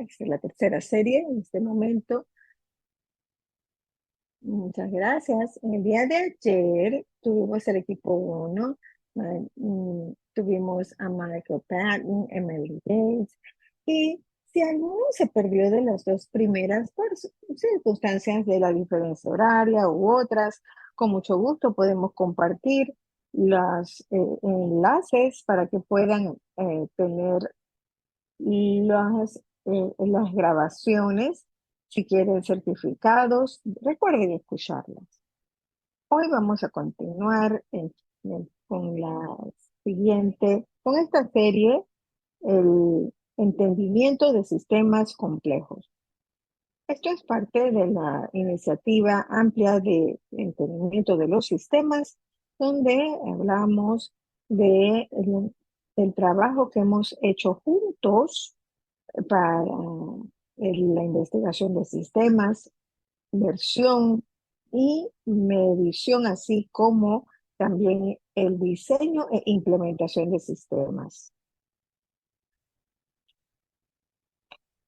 Esta es la tercera serie en este momento. Muchas gracias. En el día de ayer tuvimos el equipo 1. Tuvimos a Michael Patton, Emily Gates, y si alguno se perdió de las dos primeras por circunstancias de la diferencia horaria u otras, con mucho gusto podemos compartir los enlaces para que puedan tener las grabaciones. Si quieren certificados, recuerden escucharlas. Hoy vamos a continuar con la con esta serie, el entendimiento de sistemas complejos. Esto es parte de la iniciativa amplia de entendimiento de los sistemas, donde hablamos del trabajo que hemos hecho juntos para la investigación de sistemas, versión y medición, así como también el diseño e implementación de sistemas.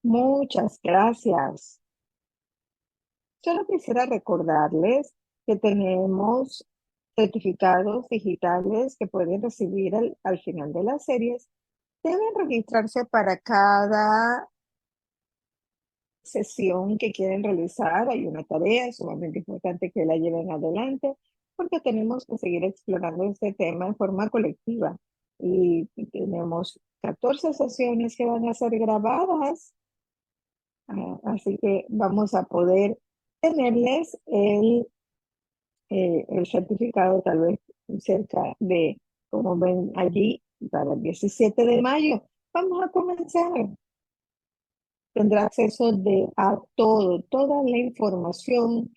Muchas gracias. Solo quisiera recordarles que tenemos certificados digitales que pueden recibir al final de las series. Deben registrarse para cada sesión que quieren realizar. Hay una tarea sumamente importante que la lleven adelante, porque tenemos que seguir explorando este tema en forma colectiva. Y tenemos 14 sesiones que van a ser grabadas, así que vamos a poder tenerles el certificado tal vez cerca de, como ven allí, para el 17 de mayo. Vamos a comenzar. Tendrá acceso a toda la información,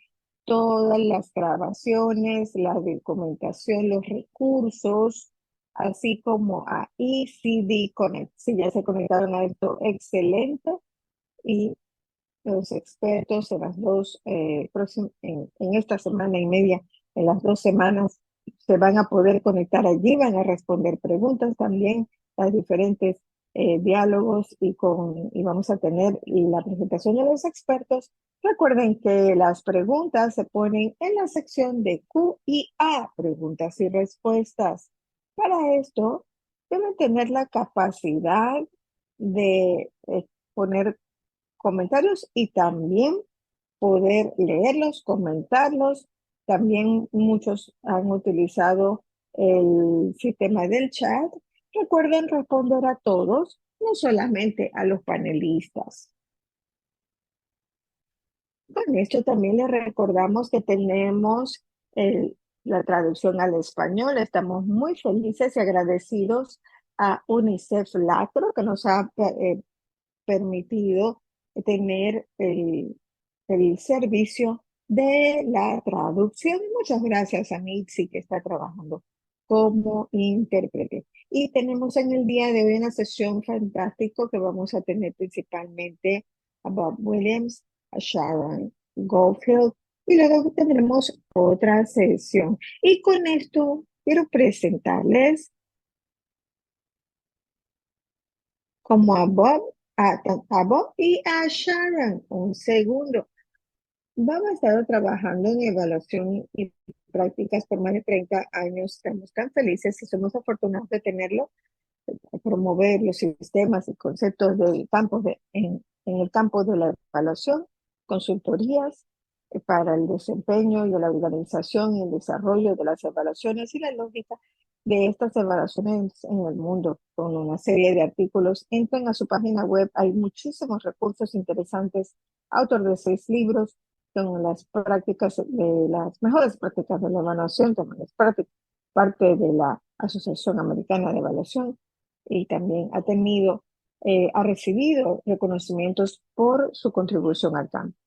todas las grabaciones, la documentación, los recursos, así como a ECD Connect. Si ya se conectaron a esto, excelente. Y los expertos en las en esta semana y media, en las 2 semanas, se van a poder conectar allí, van a responder preguntas también, las diferentes diálogos y vamos a tener la presentación de los expertos. Recuerden que las preguntas se ponen en la sección de Q y A, preguntas y respuestas. Para esto, deben tener la capacidad de poner comentarios y también poder leerlos, comentarlos. También muchos han utilizado el sistema del chat. Recuerden responder a todos, no solamente a los panelistas. Con esto también les recordamos que tenemos la traducción al español. Estamos muy felices y agradecidos a UNICEF Lacro, que nos ha permitido tener el servicio de la traducción. Muchas gracias a Mitzi, que está trabajando como intérprete. Y tenemos en el día de hoy una sesión fantástica que vamos a tener principalmente a Bob Williams, a Sharon Goldfield, y luego tendremos otra sesión. Y con esto quiero presentarles como a Bob y a Sharon. Un segundo. Vamos a estar trabajando en evaluación y prácticas por más de 30 años. Estamos tan felices y somos afortunados de tenerlo, promover los sistemas y conceptos en el campo de la evaluación, consultorías para el desempeño y la organización y el desarrollo de las evaluaciones y la lógica de estas evaluaciones en el mundo, con una serie de artículos. Entren a su página web, hay muchísimos recursos interesantes, autor de 6 libros, con las prácticas de las mejores prácticas de la evaluación, también es parte de la Asociación Americana de Evaluación, y también ha recibido reconocimientos por su contribución al campo.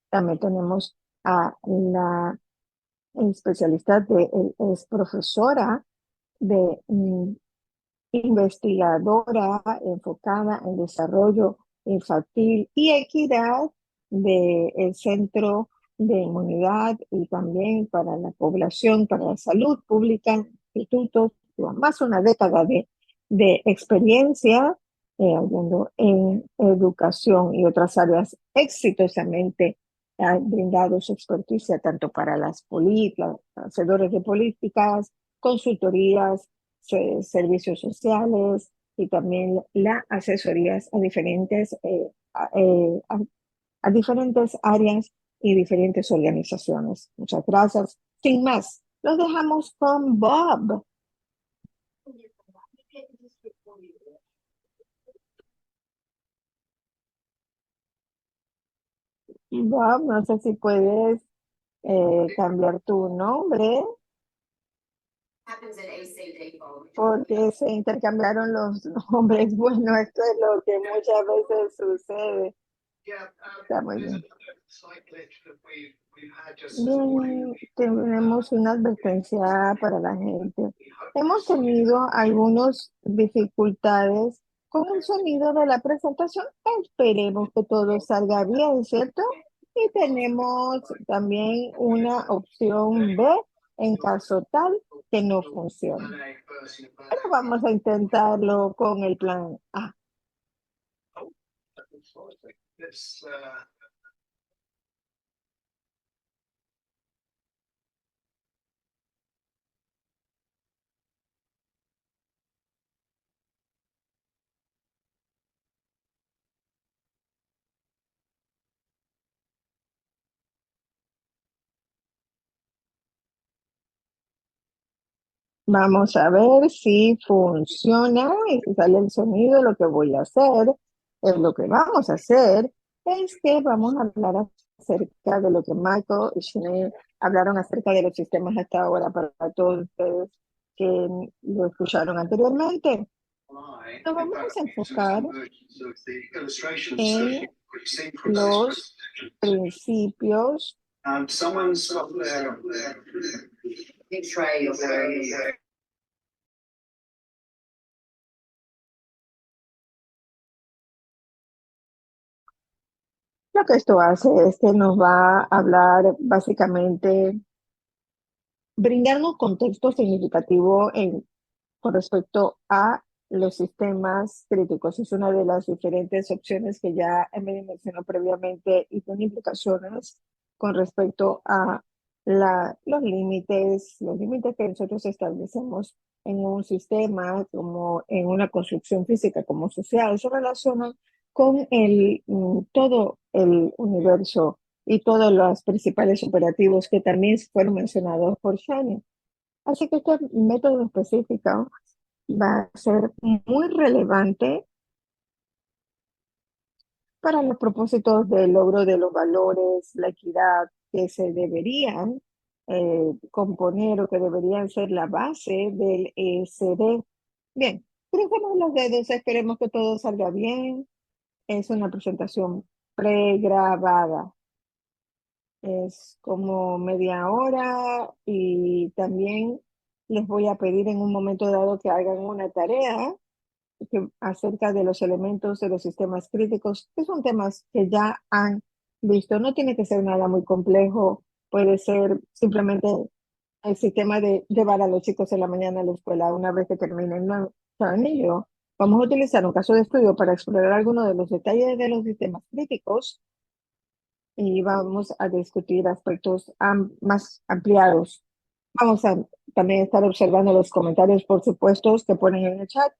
También tenemos a la especialista es profesora de investigadora enfocada en desarrollo infantil y equidad del Centro de Inmunidad y también para la población, para la salud pública, institutos, más una década de experiencia hablando en educación y otras áreas, exitosamente ha brindado su experticia tanto para las hacedores de políticas, consultorías, servicios sociales y también las asesorías a a diferentes áreas y diferentes organizaciones. Muchas gracias. Sin más, los dejamos con Bob. Bob, no sé si puedes cambiar tu nombre porque se intercambiaron los nombres. Bueno, esto es lo que muchas veces sucede. Está muy bien. Bien, tenemos una advertencia para la gente. Hemos tenido algunas dificultades con el sonido de la presentación. Esperemos que todo salga bien, ¿cierto? Y tenemos también una opción B en caso tal que no funcione. Pero vamos a intentarlo con el plan A. Vamos a ver si funciona y si sale el sonido. Lo que voy a hacer, lo que vamos a hacer, es que vamos a hablar acerca de lo que Michael y Sinead hablaron acerca de los sistemas hasta ahora para todos ustedes que lo escucharon anteriormente. Nos vamos a enfocar en los principios Lo que esto hace es que nos va a hablar básicamente, brindarnos contexto significativo con respecto a los sistemas críticos. Es una de las diferentes opciones que ya me mencionó previamente y tiene implicaciones con respecto a los límites que nosotros establecemos en un sistema, como en una construcción física, como social, se relacionan con todo el universo y todos los principales operativos que también fueron mencionados por Shani. Así que este método específico va a ser muy relevante para los propósitos del logro de los valores, la equidad que se deberían componer o que deberían ser la base del ESD. Bien, crucemos los dedos, esperemos que todo salga bien. Es una presentación pregrabada. Es como media hora y también les voy a pedir en un momento dado que hagan una tarea acerca de los elementos de los sistemas críticos, que son temas que ya han visto. No tiene que ser nada muy complejo, puede ser simplemente el sistema de llevar a los chicos en la mañana a la escuela una vez que terminen. No, saben ello. Vamos a utilizar un caso de estudio para explorar algunos de los detalles de los sistemas críticos y vamos a discutir aspectos más ampliados. Vamos a también estar observando los comentarios, por supuesto, que ponen en el chat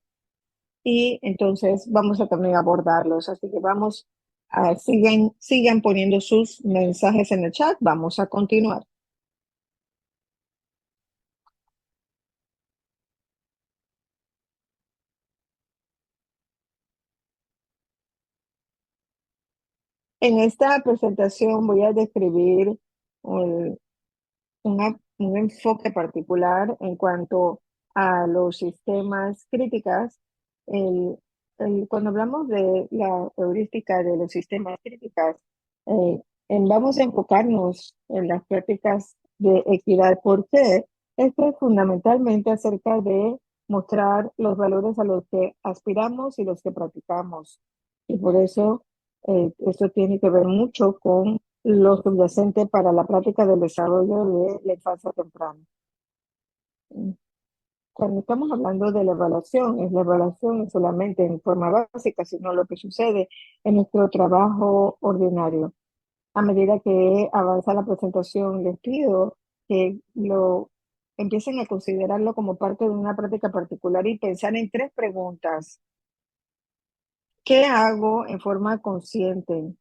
y entonces vamos a también abordarlos. Así que sigan poniendo sus mensajes en el chat. Vamos a continuar. En esta presentación voy a describir un, un enfoque particular en cuanto a los sistemas críticas. Cuando hablamos de la heurística de los sistemas críticas, eh, vamos a enfocarnos en las prácticas de equidad. ¿Por qué? Esto es fundamentalmente acerca de mostrar los valores a los que aspiramos y los que practicamos. Y por eso esto tiene que ver mucho con lo subyacente para la práctica del desarrollo de la infancia temprana. cuando estamos hablando de la evaluación, es la evaluación no solamente en forma básica, sino lo que sucede en nuestro trabajo ordinario. A medida que avanza la presentación, les pido que lo empiecen a considerarlo como parte de una práctica particular y pensar en tres preguntas. ¿Qué hago en forma consciente?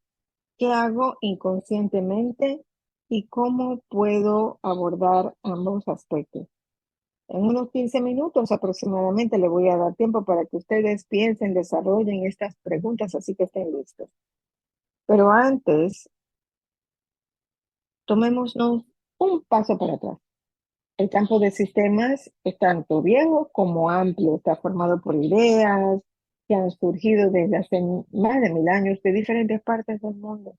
¿Qué hago inconscientemente? ¿Y cómo puedo abordar ambos aspectos? En unos 15 minutos aproximadamente le voy a dar tiempo para que ustedes piensen, desarrollen estas preguntas, así que estén listos. Pero antes, tomémonos un paso para atrás. El campo de sistemas es tanto viejo como amplio, está formado por ideas que han surgido desde hace más de 1000 años de diferentes partes del mundo.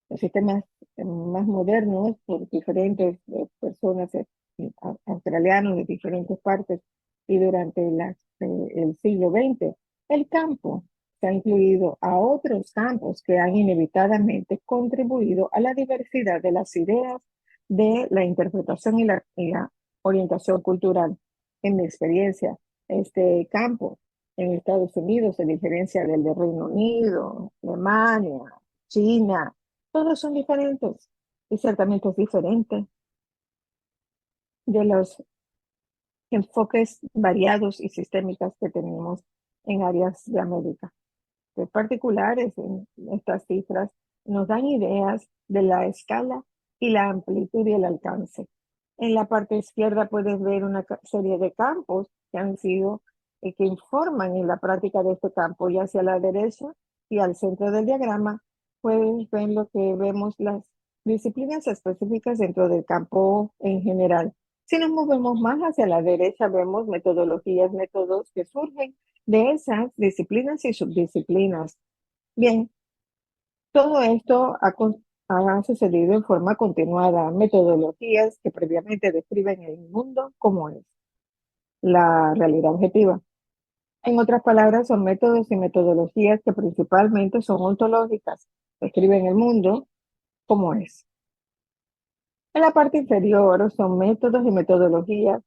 Los sistemas más modernos por diferentes personas australianos de diferentes partes y durante el siglo XX, el campo se ha incluido a otros campos que han inevitablemente contribuido a la diversidad de las ideas de la interpretación y la orientación cultural. En mi experiencia, este campo en Estados Unidos se diferencia del de Reino Unido, Alemania, China, todos son diferentes y ciertamente es diferente de los enfoques variados y sistémicos que tenemos en áreas de América. De particulares en estas cifras nos dan ideas de la escala y la amplitud y el alcance. En la parte izquierda puedes ver una serie de campos que han sido, que informan en la práctica de este campo, y hacia la derecha y al centro del diagrama puedes ver lo que vemos las disciplinas específicas dentro del campo en general. Si nos movemos más hacia la derecha, vemos metodologías, métodos que surgen de esas disciplinas y subdisciplinas. Bien, todo esto ha sucedido en forma continuada, metodologías que previamente describen el mundo como es, la realidad objetiva. En otras palabras, son métodos y metodologías que principalmente son ontológicas, describen el mundo como es. En la parte inferior son métodos y metodologías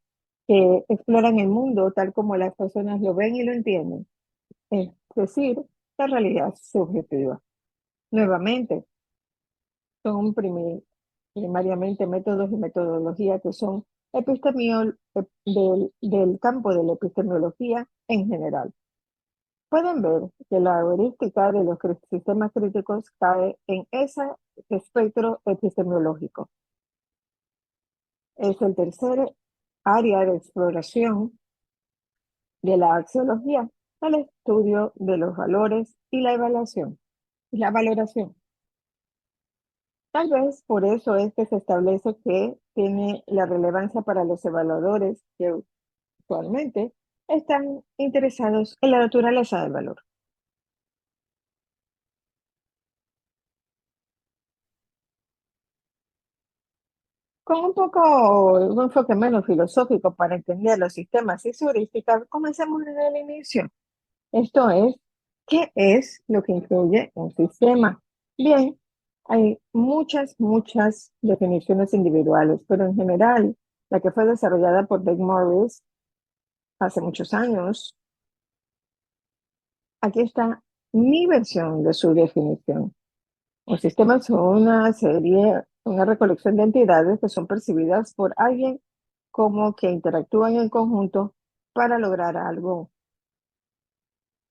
que exploran el mundo tal como las personas lo ven y lo entienden, es decir, la realidad subjetiva. Nuevamente, son primariamente métodos y metodologías que son del campo de la epistemología en general. Pueden ver que la heurística de los sistemas críticos cae en ese espectro epistemológico. Es el tercer área de exploración de la axiología, el estudio de los valores y la evaluación. La valoración. Tal vez por eso es que se establece que tiene la relevancia para los evaluadores que actualmente están interesados en la naturaleza del valor. Con un enfoque menos filosófico para entender los sistemas y su heurística, comencemos desde el inicio. Esto es, ¿qué es lo que incluye un sistema? Bien, hay muchas definiciones individuales, pero en general, la que fue desarrollada por Dave Morris hace muchos años, aquí está mi versión de su definición. Un sistema es una recolección de entidades que son percibidas por alguien como que interactúan en conjunto para lograr algo.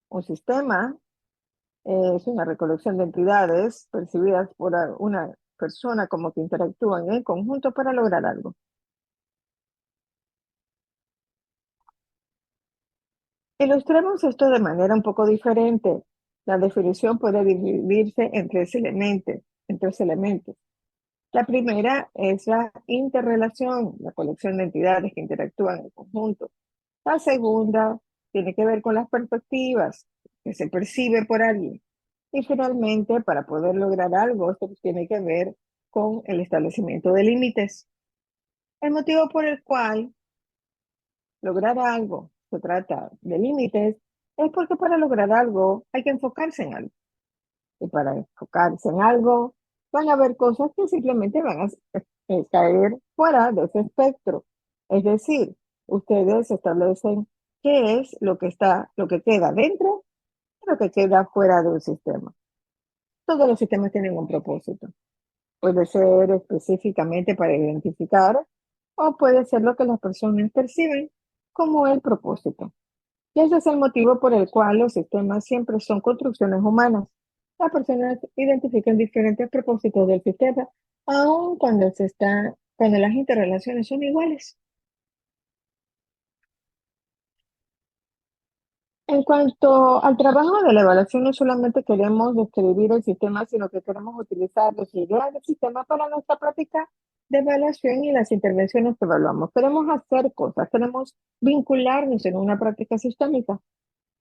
Un sistema es una recolección de entidades percibidas por una persona como que interactúan en conjunto para lograr algo. Ilustremos esto de manera un poco diferente. La definición puede dividirse en tres elementos. La primera es la interrelación, la colección de entidades que interactúan en conjunto. La segunda tiene que ver con las perspectivas que se percibe por alguien. Y finalmente, para poder lograr algo, esto tiene que ver con el establecimiento de límites. El motivo por el cual lograr algo se trata de límites es porque para lograr algo hay que enfocarse en algo. Y para enfocarse en algo, van a haber cosas que simplemente van a caer fuera de ese espectro. Es decir, ustedes establecen qué es lo que queda dentro y lo que queda fuera de un sistema. Todos los sistemas tienen un propósito. Puede ser específicamente para identificar o puede ser lo que las personas perciben como el propósito. Y ese es el motivo por el cual los sistemas siempre son construcciones humanas. Las personas identifican diferentes propósitos del sistema, aun cuando las interrelaciones son iguales. En cuanto al trabajo de la evaluación, no solamente queremos describir el sistema, sino que queremos utilizar los ideas del sistema para nuestra práctica de evaluación y las intervenciones que evaluamos. Queremos hacer cosas, queremos vincularnos en una práctica sistémica.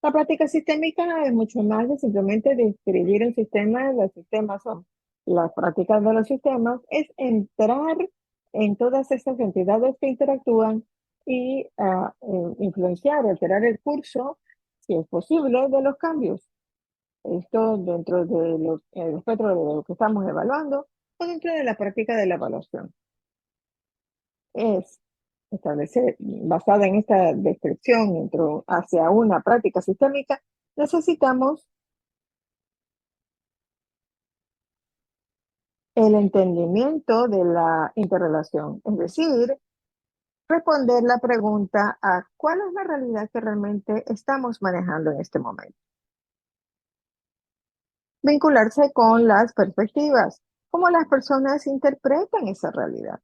La práctica sistémica es mucho más de simplemente describir el sistema. Los sistemas son las prácticas de los sistemas, es entrar en todas estas entidades que interactúan y influenciar, alterar el curso, si es posible, de los cambios. Esto dentro de el espectro de lo que estamos evaluando o dentro de la práctica de la evaluación. Es establecer, basada en esta descripción hacia una práctica sistémica, necesitamos el entendimiento de la interrelación, es decir, responder la pregunta a cuál es la realidad que realmente estamos manejando en este momento. Vincularse con las perspectivas, cómo las personas interpretan esa realidad.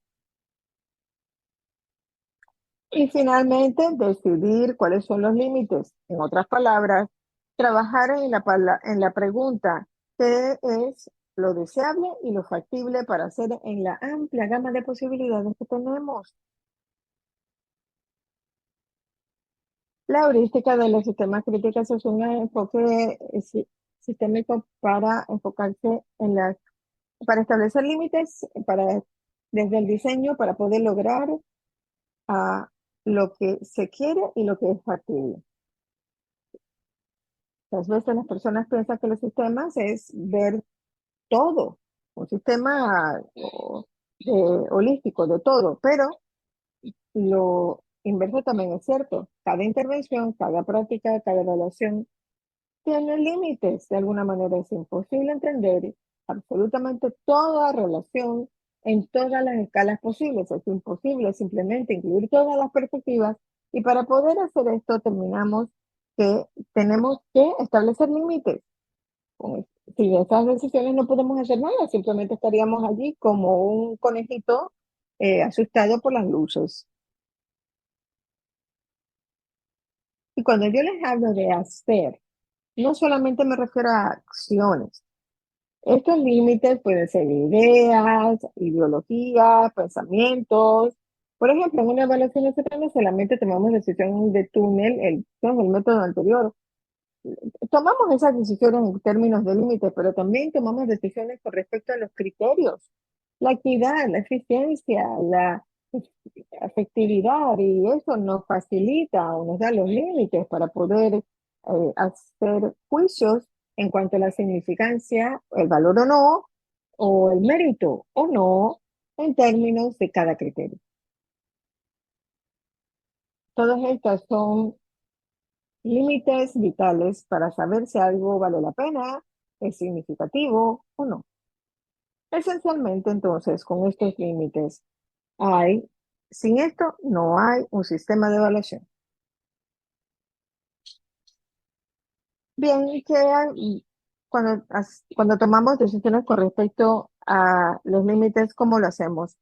Y finalmente, decidir cuáles son los límites. En otras palabras, trabajar en la pregunta, ¿qué es lo deseable y lo factible para hacer en la amplia gama de posibilidades que tenemos? La heurística de los sistemas críticos es un enfoque sistémico para enfocarse para establecer límites, desde el diseño, para poder lograr a lo que se quiere y lo que es factible. Muchas veces las personas piensan que los sistemas es ver todo, un sistema holístico de todo, pero lo inverso también es cierto. Cada intervención, cada práctica, cada evaluación tiene límites. De alguna manera es imposible entender absolutamente toda relación en todas las escalas posibles. Es imposible simplemente incluir todas las perspectivas y para poder hacer esto terminamos que tenemos que establecer límites. Sin esas decisiones no podemos hacer nada, simplemente estaríamos allí como un conejito asustado por las luces. Y cuando yo les hablo de hacer, no solamente me refiero a acciones. Estos límites pueden ser ideas, ideologías, pensamientos. Por ejemplo, en una evaluación nosotros no solamente tomamos decisión de túnel, el método anterior. Tomamos esas decisiones en términos de límites, pero también tomamos decisiones con respecto a los criterios, la equidad, la eficiencia, la efectividad, y eso nos facilita o nos da los límites para poder hacer juicios en cuanto a la significancia, el valor o el mérito o no, en términos de cada criterio. Todas estas son límites vitales para saber si algo vale la pena, es significativo o no. Esencialmente, entonces, con estos límites sin esto no hay un sistema de evaluación. Bien, cuando tomamos decisiones con respecto a los límites, ¿cómo lo hacemos?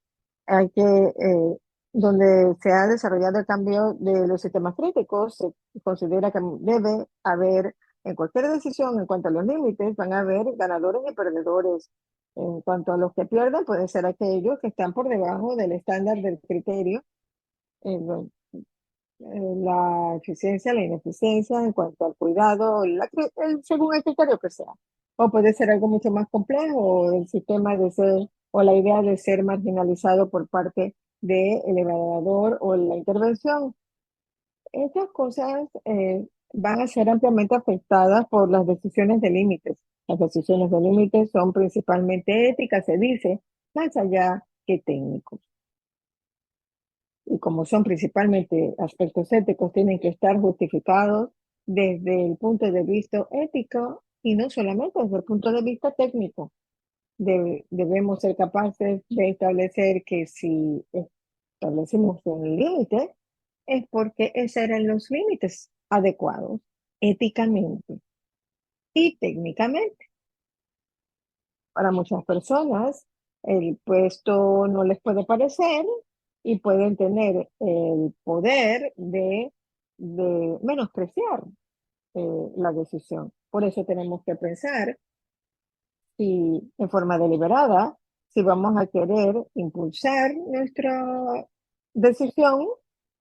Hay que, donde se ha desarrollado el cambio de los sistemas críticos, se considera que debe haber, en cualquier decisión, en cuanto a los límites, van a haber ganadores y perdedores. En cuanto a los que pierden, pueden ser aquellos que están por debajo del estándar del criterio, la eficiencia, la ineficiencia en cuanto al cuidado, según el criterio que sea. O puede ser algo mucho más complejo, o el sistema de ser, o la idea de ser marginalizado por parte del evaluador o la intervención. Estas cosas van a ser ampliamente afectadas por las decisiones de límites. Las decisiones de límites son principalmente éticas, se dice, más allá que técnicos. y como son principalmente aspectos éticos, tienen que estar justificados desde el punto de vista ético y no solamente desde el punto de vista técnico. Debemos ser capaces de establecer que si establecimos un límite, es porque esos eran los límites adecuados éticamente y técnicamente. Para muchas personas, el puesto no les puede parecer y pueden tener el poder de menospreciar la decisión. Por eso tenemos que pensar si en forma deliberada, si vamos a querer impulsar nuestra decisión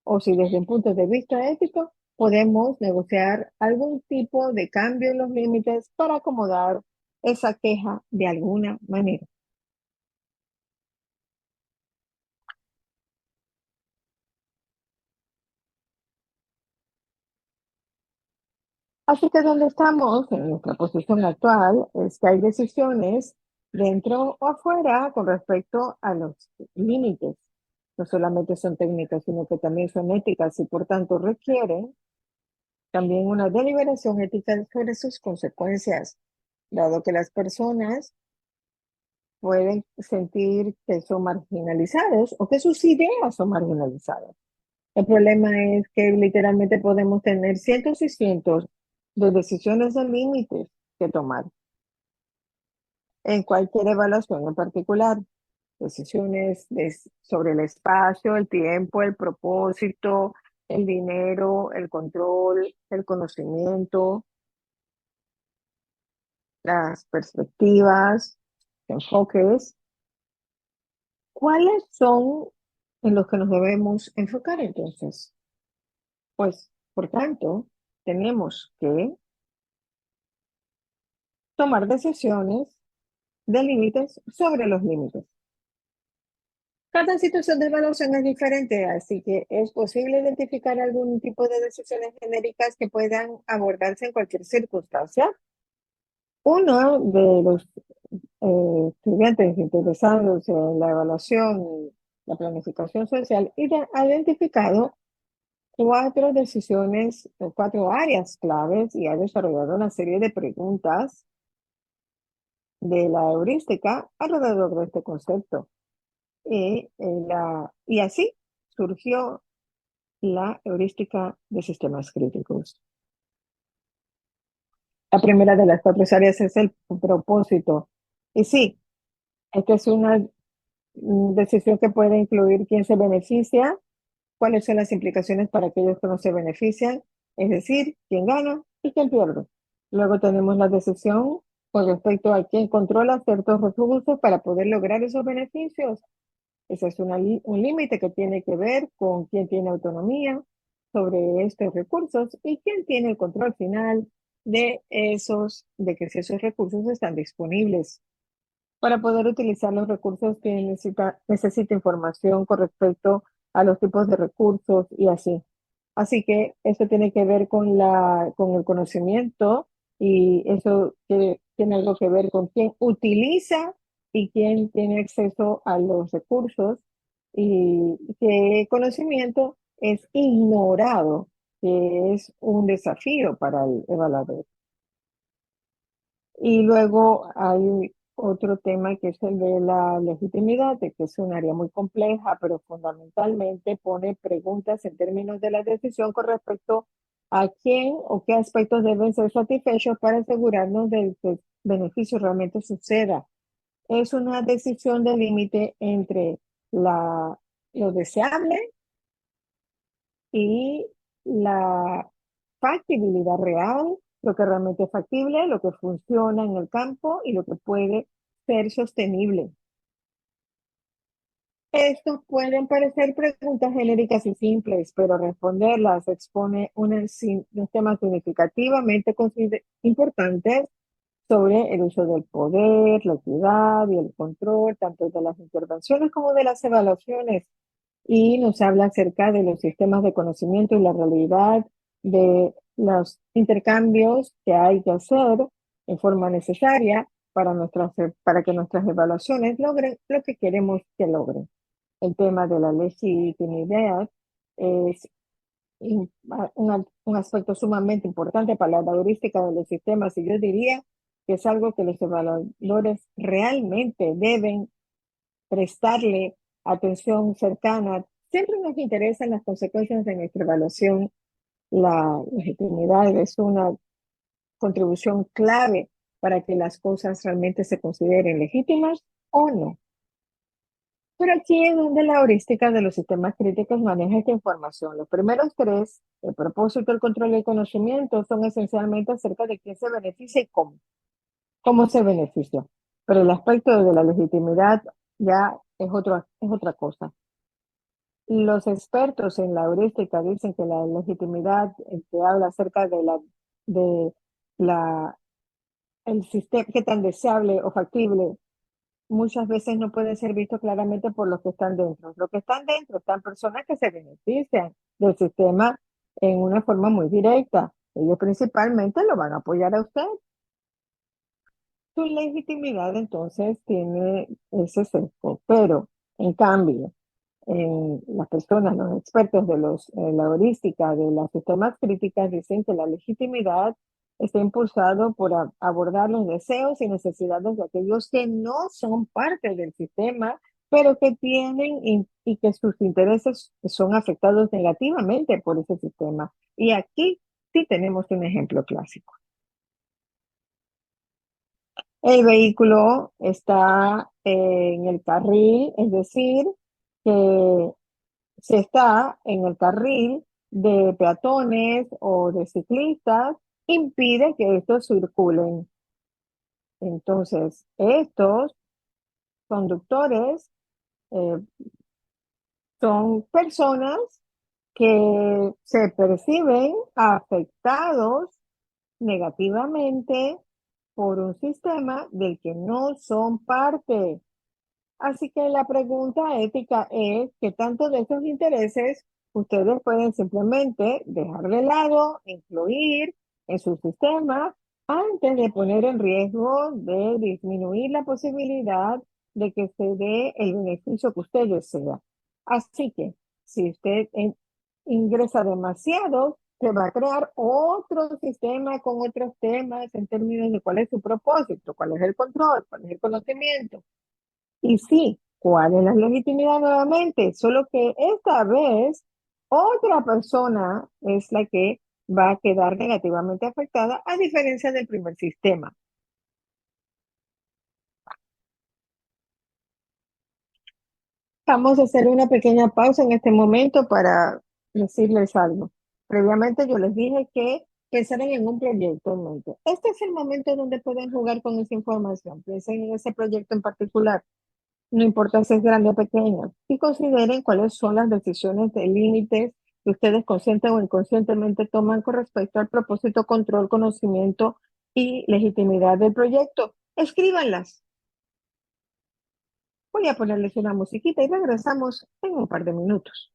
o si desde un punto de vista ético podemos negociar algún tipo de cambio en los límites para acomodar esa queja de alguna manera. Así que donde estamos en nuestra posición actual es que hay decisiones dentro o afuera con respecto a los límites. No solamente son técnicas, sino que también son éticas y por tanto requieren también una deliberación ética sobre sus consecuencias, dado que las personas pueden sentir que son marginalizadas o que sus ideas son marginalizadas. El problema es que literalmente podemos tener cientos y cientos de decisiones de límites que tomar en cualquier evaluación en particular. Decisiones sobre el espacio, el tiempo, el propósito, el dinero, el control, el conocimiento, las perspectivas, enfoques. ¿Cuáles son en los que nos debemos enfocar entonces? Pues, por tanto, tenemos que tomar decisiones de límites sobre los límites. Cada situación de evaluación es diferente, así que es posible identificar algún tipo de decisiones genéricas que puedan abordarse en cualquier circunstancia. Uno de los estudiantes interesados en la evaluación, la planificación social, ha identificado cuatro decisiones, cuatro áreas claves y ha desarrollado una serie de preguntas de la heurística alrededor de este concepto. Y así surgió la heurística de sistemas críticos. La primera de las cuatro áreas es el propósito. Y sí, esta es una decisión que puede incluir quién se beneficia, cuáles son las implicaciones para aquellos que no se benefician, es decir, quién gana y quién pierde. Luego tenemos la decisión con respecto a quién controla ciertos recursos para poder lograr esos beneficios. Ese es un límite que tiene que ver con quién tiene autonomía sobre estos recursos y quién tiene el control final de que si esos recursos están disponibles. Para poder utilizar los recursos que necesita información con respecto a los tipos de recursos y así. Así que eso tiene que ver con el conocimiento y eso tiene algo que ver con quién utiliza y quién tiene acceso a los recursos y qué conocimiento es ignorado, que es un desafío para el evaluador. Y luego hay otro tema que es el de la legitimidad, que es un área muy compleja, pero fundamentalmente pone preguntas en términos de la decisión con respecto a quién o qué aspectos deben ser satisfechos para asegurarnos de que el beneficio realmente suceda. Es una decisión de límite entre lo deseable y la factibilidad real, lo que realmente es factible, lo que funciona en el campo y lo que puede ser sostenible. Estos pueden parecer preguntas genéricas y simples, pero responderlas expone unos temas significativamente importantes sobre el uso del poder, la equidad y el control, tanto de las intervenciones como de las evaluaciones. Y nos habla acerca de los sistemas de conocimiento y la realidad de los intercambios que hay que hacer en forma necesaria para que nuestras evaluaciones logren lo que queremos que logren. el tema de la legitimidad es un aspecto sumamente importante para la heurística de los sistemas y yo diría que es algo que los evaluadores realmente deben prestarle atención cercana. Siempre nos interesan las consecuencias de nuestra evaluación. La legitimidad es una contribución clave para que las cosas realmente se consideren legítimas o no. Pero aquí es donde la heurística de los sistemas críticos maneja esta información. Los primeros tres, el propósito, el control y el conocimiento, son esencialmente acerca de quién se beneficia y cómo se beneficia. Pero el aspecto de la legitimidad ya es otra cosa. Los expertos en la heurística dicen que la legitimidad habla acerca de la, el sistema, qué tan deseable o factible muchas veces no puede ser visto claramente por los que están dentro. Los que están dentro están personas que se benefician del sistema en una forma muy directa. Ellos principalmente lo van a apoyar a usted. Su legitimidad entonces tiene ese sesgo, pero en cambio, las personas, los expertos la heurística de las sistemas críticas dicen que la legitimidad está impulsado por abordar los deseos y necesidades de aquellos que no son parte del sistema, pero que tienen y que sus intereses son afectados negativamente por ese sistema. Y aquí sí tenemos un ejemplo clásico. El vehículo está en el carril, es decir, que si está en el carril de peatones o de ciclistas, impide que estos circulen. Entonces, estos conductores eh, son personas que se perciben afectados negativamente por un sistema del que no son parte. Así que la pregunta ética es qué tanto de esos intereses ustedes pueden simplemente dejar de lado, incluir en su sistema antes de poner en riesgo de disminuir la posibilidad de que se dé el beneficio que usted desea. Así que si usted ingresa demasiado, se va a crear otro sistema con otros temas en términos de cuál es su propósito, cuál es el control, cuál es el conocimiento. Y sí, ¿cuál es la legitimidad nuevamente? Solo que esta vez otra persona es la que va a quedar negativamente afectada, a diferencia del primer sistema. Vamos a hacer una pequeña pausa en este momento para decirles algo. Previamente yo les dije que pensaran en un proyecto en mente. Este es el momento donde pueden jugar con esa información. Piensen en ese proyecto en particular. No importa si es grande o pequeño, y consideren cuáles son las decisiones de límites que ustedes consciente o inconscientemente toman con respecto al propósito, control, conocimiento y legitimidad del proyecto. Escríbanlas. Voy a ponerles una musiquita y regresamos en un par de minutos.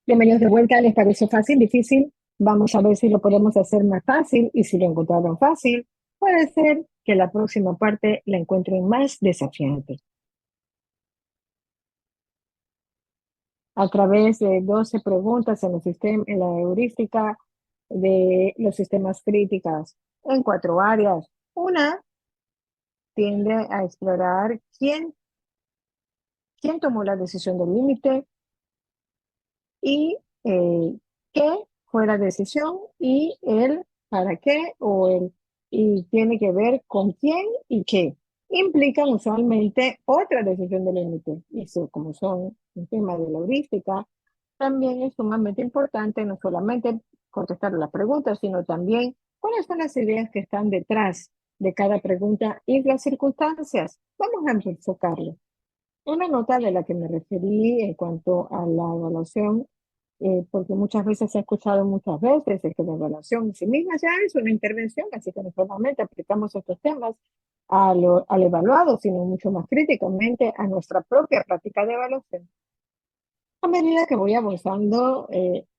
Bienvenidos de vuelta. ¿Les pareció fácil, difícil? Vamos a ver si lo podemos hacer más fácil y si lo encontraron fácil, puede ser que la próxima parte la encuentren más desafiante. A través de 12 preguntas en el sistema, en la heurística de los sistemas críticos en 4 áreas. Una tiende a explorar quién tomó la decisión del límite y qué fue la decisión y el para qué o el y tiene que ver con quién y qué. Implican usualmente otra decisión del límite. Y eso, como son un tema de la heurística, también es sumamente importante no solamente contestar las preguntas, sino también cuáles son las ideas que están detrás de cada pregunta y las circunstancias. Vamos a enfocarlo. Una nota de la que me referí en cuanto a la evaluación, porque muchas veces se ha escuchado muchas veces es que la evaluación en sí misma ya es una intervención, así que no solamente aplicamos estos temas al evaluado, sino mucho más críticamente a nuestra propia práctica de evaluación. A medida que voy avanzando,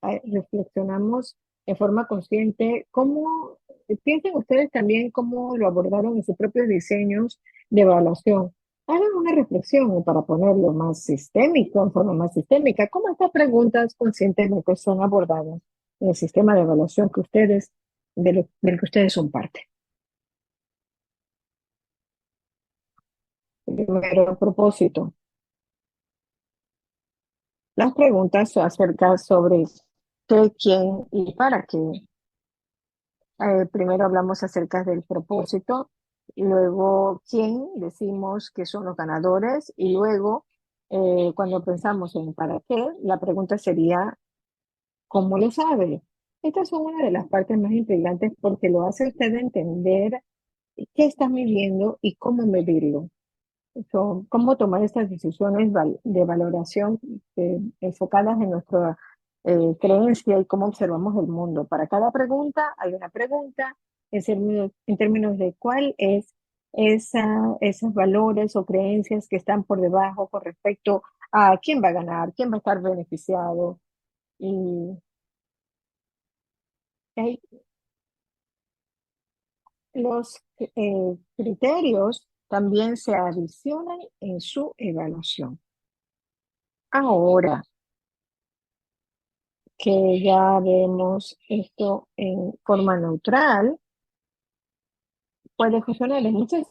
reflexionamos de forma consciente cómo, piensen ustedes también cómo lo abordaron en sus propios diseños de evaluación. Hagan una reflexión para ponerlo más sistémico, en forma más sistémica, cómo estas preguntas conscientemente son abordadas en el sistema de evaluación que ustedes, del que ustedes son parte. Primero, propósito. Las preguntas se acercan sobre qué, quién y para qué. Primero hablamos acerca del propósito, y luego quién decimos que son los ganadores y luego cuando pensamos en para qué, la pregunta sería ¿cómo lo sabe? Estas son una de las partes más intrigantes porque lo hace usted entender qué está midiendo y cómo medirlo. Cómo tomar estas decisiones de valoración enfocadas en nuestra creencia y cómo observamos el mundo. Para cada pregunta hay una pregunta en términos de cuál es esos valores o creencias que están por debajo con respecto a quién va a ganar, quién va a estar beneficiado. Y hay- los criterios también se adicionan en su evaluación. Ahora, que ya vemos esto en forma neutral, puede funcionar en muchos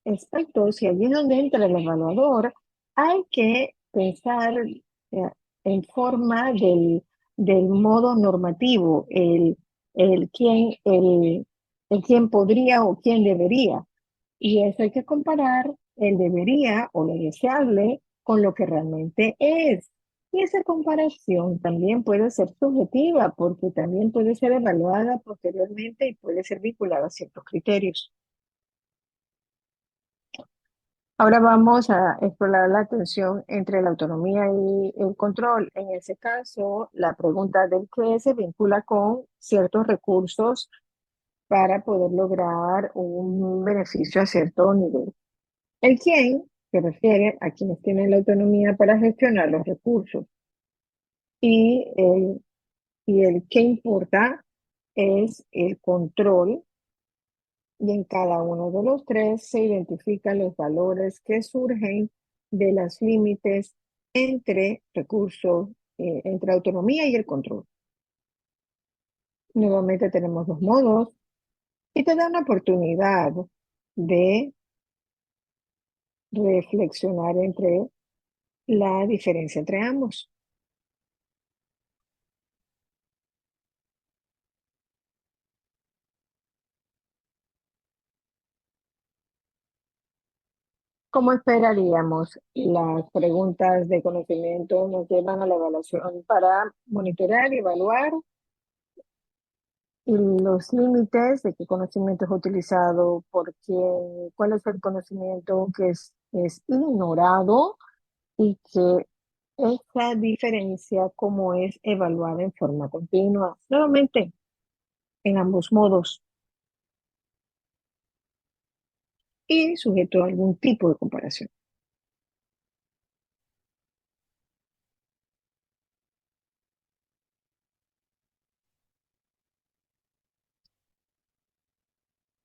aspectos y allí es donde entra el evaluador. Hay que pensar en forma del modo normativo, el quién podría o quién debería. Y eso hay que comparar el debería o lo deseable con lo que realmente es. Y esa comparación también puede ser subjetiva porque también puede ser evaluada posteriormente y puede ser vinculada a ciertos criterios. Ahora vamos a explorar la tensión entre la autonomía y el control. En ese caso, la pregunta del qué se vincula con ciertos recursos para poder lograr un beneficio a cierto nivel. El quién se refiere a quienes tienen la autonomía para gestionar los recursos y el qué importa es el control y en cada uno de los tres se identifican los valores que surgen de los límites entre recursos, entre autonomía y el control. Nuevamente tenemos los modos y te da una oportunidad de reflexionar entre la diferencia entre ambos. ¿Cómo esperaríamos? Las preguntas de conocimiento nos llevan a la evaluación para monitorear y evaluar los límites de qué conocimiento es utilizado, porque cuál es el conocimiento que es ignorado y que esa diferencia cómo es evaluada en forma continua. Nuevamente, en ambos modos y sujeto a algún tipo de comparación.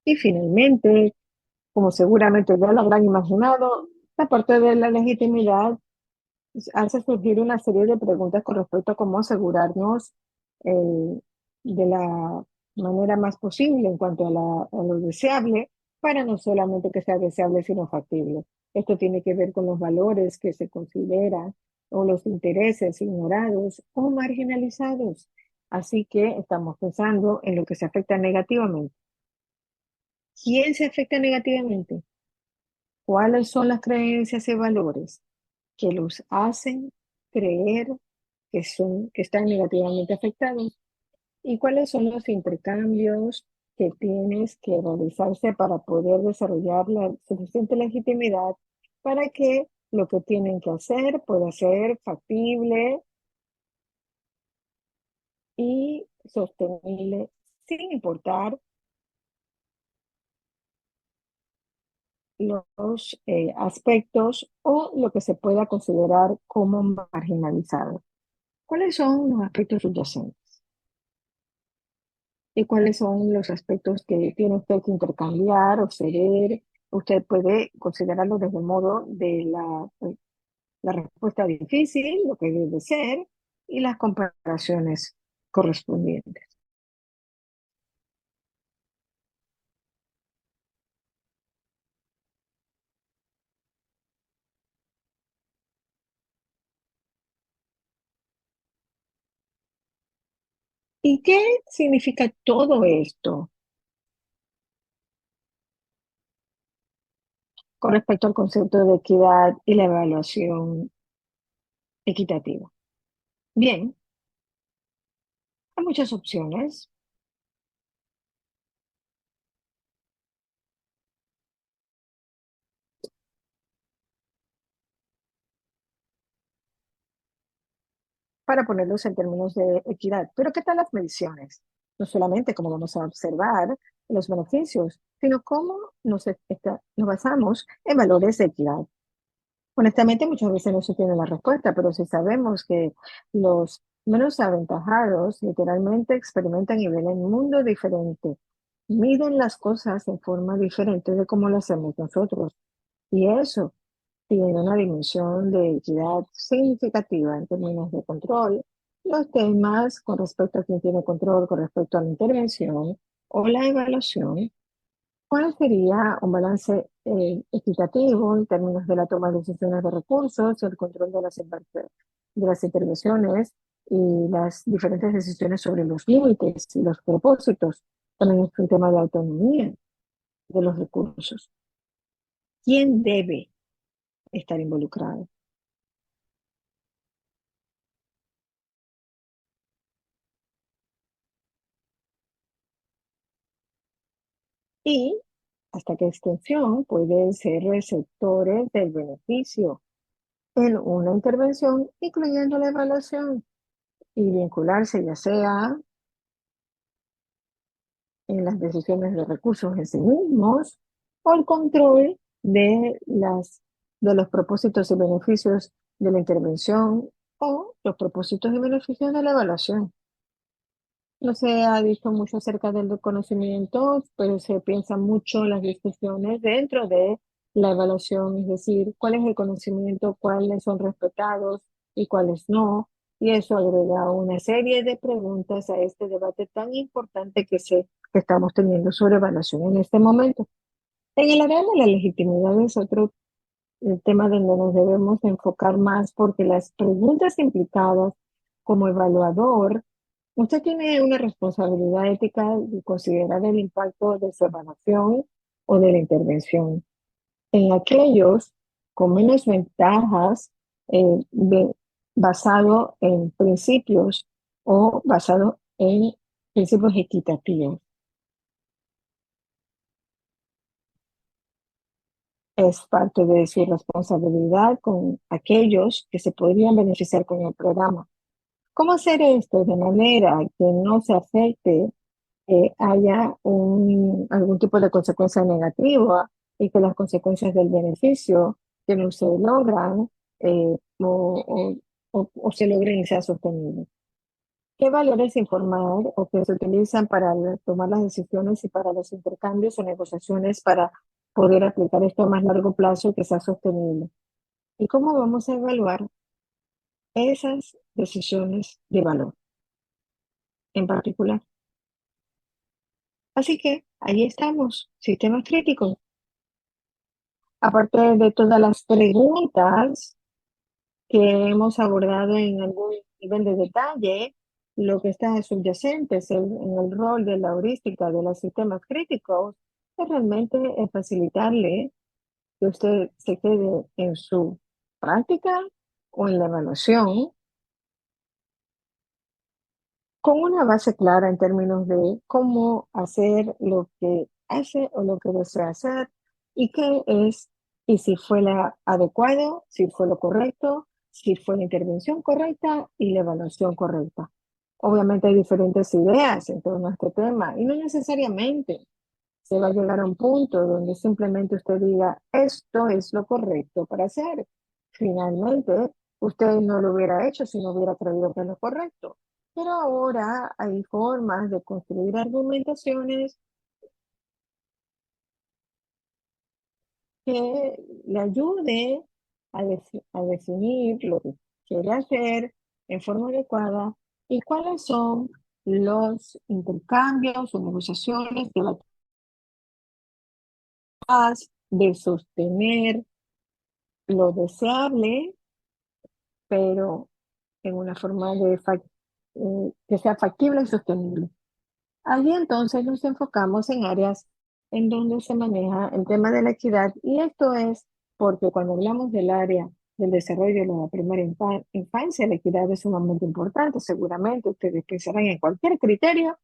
Y finalmente, como seguramente ya lo habrán imaginado, la parte de la legitimidad hace surgir una serie de preguntas con respecto a cómo asegurarnos eh, de la manera más posible en cuanto a, a lo deseable, para no solamente que sea deseable, sino factible. Esto tiene que ver con los valores que se consideran o los intereses ignorados o marginalizados. Así que estamos pensando en lo que se afecta negativamente. ¿Quién se afecta negativamente? ¿Cuáles son las creencias y valores que los hacen creer que están negativamente afectados? ¿Y cuáles son los intercambios que tienes que realizarse para poder desarrollar la suficiente legitimidad para que lo que tienen que hacer pueda ser factible y sostenible sin importar los aspectos o lo que se pueda considerar como marginalizado? ¿Cuáles son los aspectos subyacentes? ¿Y cuáles son los aspectos que tiene usted que intercambiar o ceder? Usted puede considerarlo desde el modo de la respuesta difícil, lo que debe ser, y las comparaciones correspondientes. ¿Y qué significa todo esto con respecto al concepto de equidad y la evaluación equitativa? Bien, hay muchas opciones. Para ponerlos en términos de equidad. Pero ¿qué tal las mediciones? No solamente cómo vamos a observar los beneficios, sino cómo nos basamos en valores de equidad. Honestamente, muchas veces no se tiene la respuesta, pero si sabemos que los menos aventajados literalmente experimentan y ven el mundo diferente, miden las cosas en forma diferente de cómo lo hacemos nosotros. Y eso tiene una dimensión de equidad significativa en términos de control. Los temas con respecto a quién tiene control, con respecto a la intervención o la evaluación, ¿cuál sería un balance equitativo en términos de la toma de decisiones de recursos, el control de de las intervenciones y las diferentes decisiones sobre los límites y los propósitos? También es un tema de autonomía de los recursos. ¿Quién debe estar involucrado? Y hasta qué extensión pueden ser receptores del beneficio en una intervención, incluyendo la evaluación, y vincularse ya sea en las decisiones de recursos en sí mismos o el control de los propósitos y beneficios de la intervención o los propósitos y beneficios de la evaluación. No se ha dicho mucho acerca del conocimiento, pero se piensa mucho en las discusiones dentro de la evaluación, es decir, cuál es el conocimiento, cuáles son respetados y cuáles no. Y eso agrega una serie de preguntas a este debate tan importante que estamos teniendo sobre evaluación en este momento. En el área de la legitimidad es otro tema donde nos debemos enfocar más porque las preguntas implicadas como evaluador, usted tiene una responsabilidad ética de considerar el impacto de su evaluación o de la intervención en aquellos con menos ventajas basado en principios o basado en principios equitativos. Es parte de su responsabilidad con aquellos que se podrían beneficiar con el programa. ¿Cómo hacer esto de manera que no se afecte, haya algún tipo de consecuencia negativa y que las consecuencias del beneficio que no se logran o se logren y sean sostenibles? ¿Qué valores informar o que se utilizan para tomar las decisiones y para los intercambios o negociaciones para poder aplicar esto a más largo plazo y que sea sostenible? ¿Y cómo vamos a evaluar esas decisiones de valor en particular? Así que ahí estamos, sistemas críticos. Aparte de todas las preguntas que hemos abordado en algún nivel de detalle, lo que está subyacente en el rol de la heurística de los sistemas críticos es realmente facilitarle que usted se quede en su práctica o en la evaluación con una base clara en términos de cómo hacer lo que hace o lo que desea hacer y qué es, y si fue la adecuado, si fue lo correcto, si fue la intervención correcta y la evaluación correcta. Obviamente hay diferentes ideas en torno a este tema y no necesariamente se va a llegar a un punto donde simplemente usted diga, esto es lo correcto para hacer. Finalmente, usted no lo hubiera hecho si no hubiera creído que es lo correcto. Pero ahora hay formas de construir argumentaciones que le ayude a definir lo que quiere hacer en forma adecuada y cuáles son los intercambios o negociaciones que va a capaz de sostener lo deseable, pero en una forma que sea factible y sostenible. Allí entonces nos enfocamos en áreas en donde se maneja el tema de la equidad y esto es porque cuando hablamos del área del desarrollo de la primera infancia, la equidad es sumamente importante. Seguramente ustedes pensarán en cualquier criterio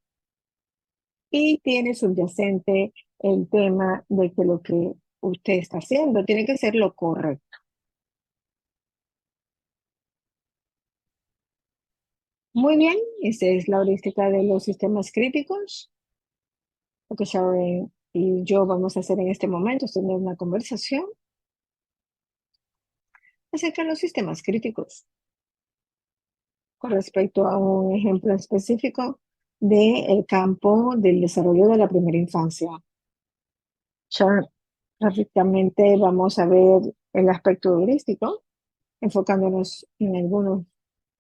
y tiene subyacente el tema de que lo que usted está haciendo tiene que ser lo correcto. Muy bien, esta es la heurística de los sistemas críticos. Lo que Sharon y yo vamos a hacer en este momento es tener una conversación acerca de los sistemas críticos con respecto a un ejemplo específico del campo del desarrollo de la primera infancia. Sharon, prácticamente vamos a ver el aspecto heurístico, enfocándonos en algunos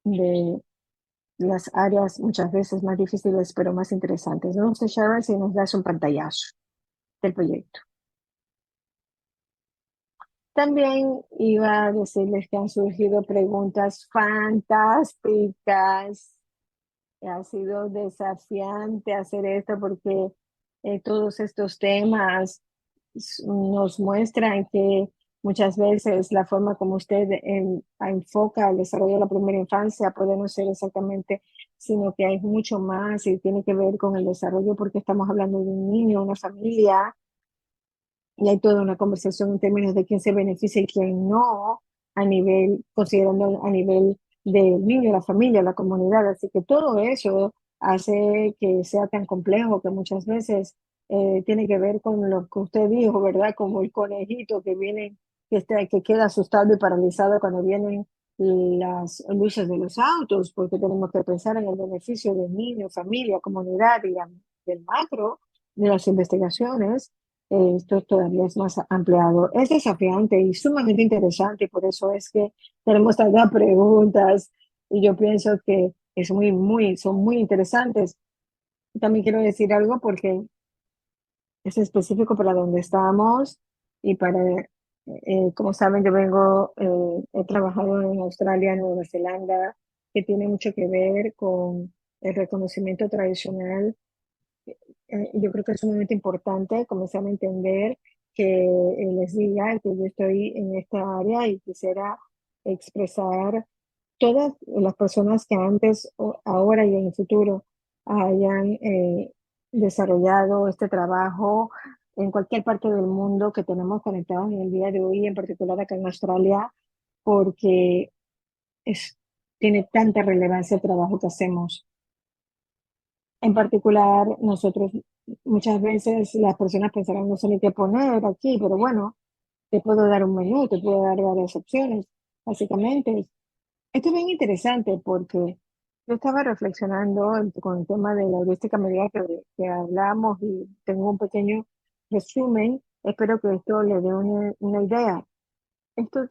de las áreas muchas veces más difíciles, pero más interesantes. No sé, Sharon, si nos das un pantallazo del proyecto. También iba a decirles que han surgido preguntas fantásticas. Ha sido desafiante hacer esto porque todos estos temas nos muestran que muchas veces la forma como usted enfoca el desarrollo de la primera infancia puede no ser exactamente, sino que hay mucho más y tiene que ver con el desarrollo porque estamos hablando de un niño, una familia y hay toda una conversación en términos de quién se beneficia y quién no, a nivel, considerando a nivel del niño, la familia, la comunidad. Así que todo eso hace que sea tan complejo que muchas veces tiene que ver con lo que usted dijo, ¿verdad? Como el conejito que viene, que queda asustado y paralizado cuando vienen las luces de los autos, porque tenemos que pensar en el beneficio del niño, familia, comunidad y del macro de las investigaciones. Esto todavía es más ampliado. Es desafiante y sumamente interesante, y por eso es que tenemos tantas preguntas y yo pienso que son muy interesantes. También quiero decir algo porque es específico para donde estamos y como saben, yo he trabajado en Australia, Nueva Zelanda, que tiene mucho que ver con el reconocimiento tradicional. Yo creo que es sumamente importante comenzar a entender que les diga que yo estoy en esta área y quisiera expresar todas las personas que antes, ahora y en el futuro hayan desarrollado este trabajo en cualquier parte del mundo que tenemos conectados en el día de hoy, en particular acá en Australia, porque es, tiene tanta relevancia el trabajo que hacemos. En particular, nosotros muchas veces las personas pensarán no sé ni qué poner aquí, pero bueno, te puedo dar un menú, te puedo dar varias opciones. Básicamente, esto es bien interesante porque Yo estaba reflexionando con el tema de la heurística a medida que hablamos y tengo un pequeño resumen. Espero que esto le dé una idea. Esto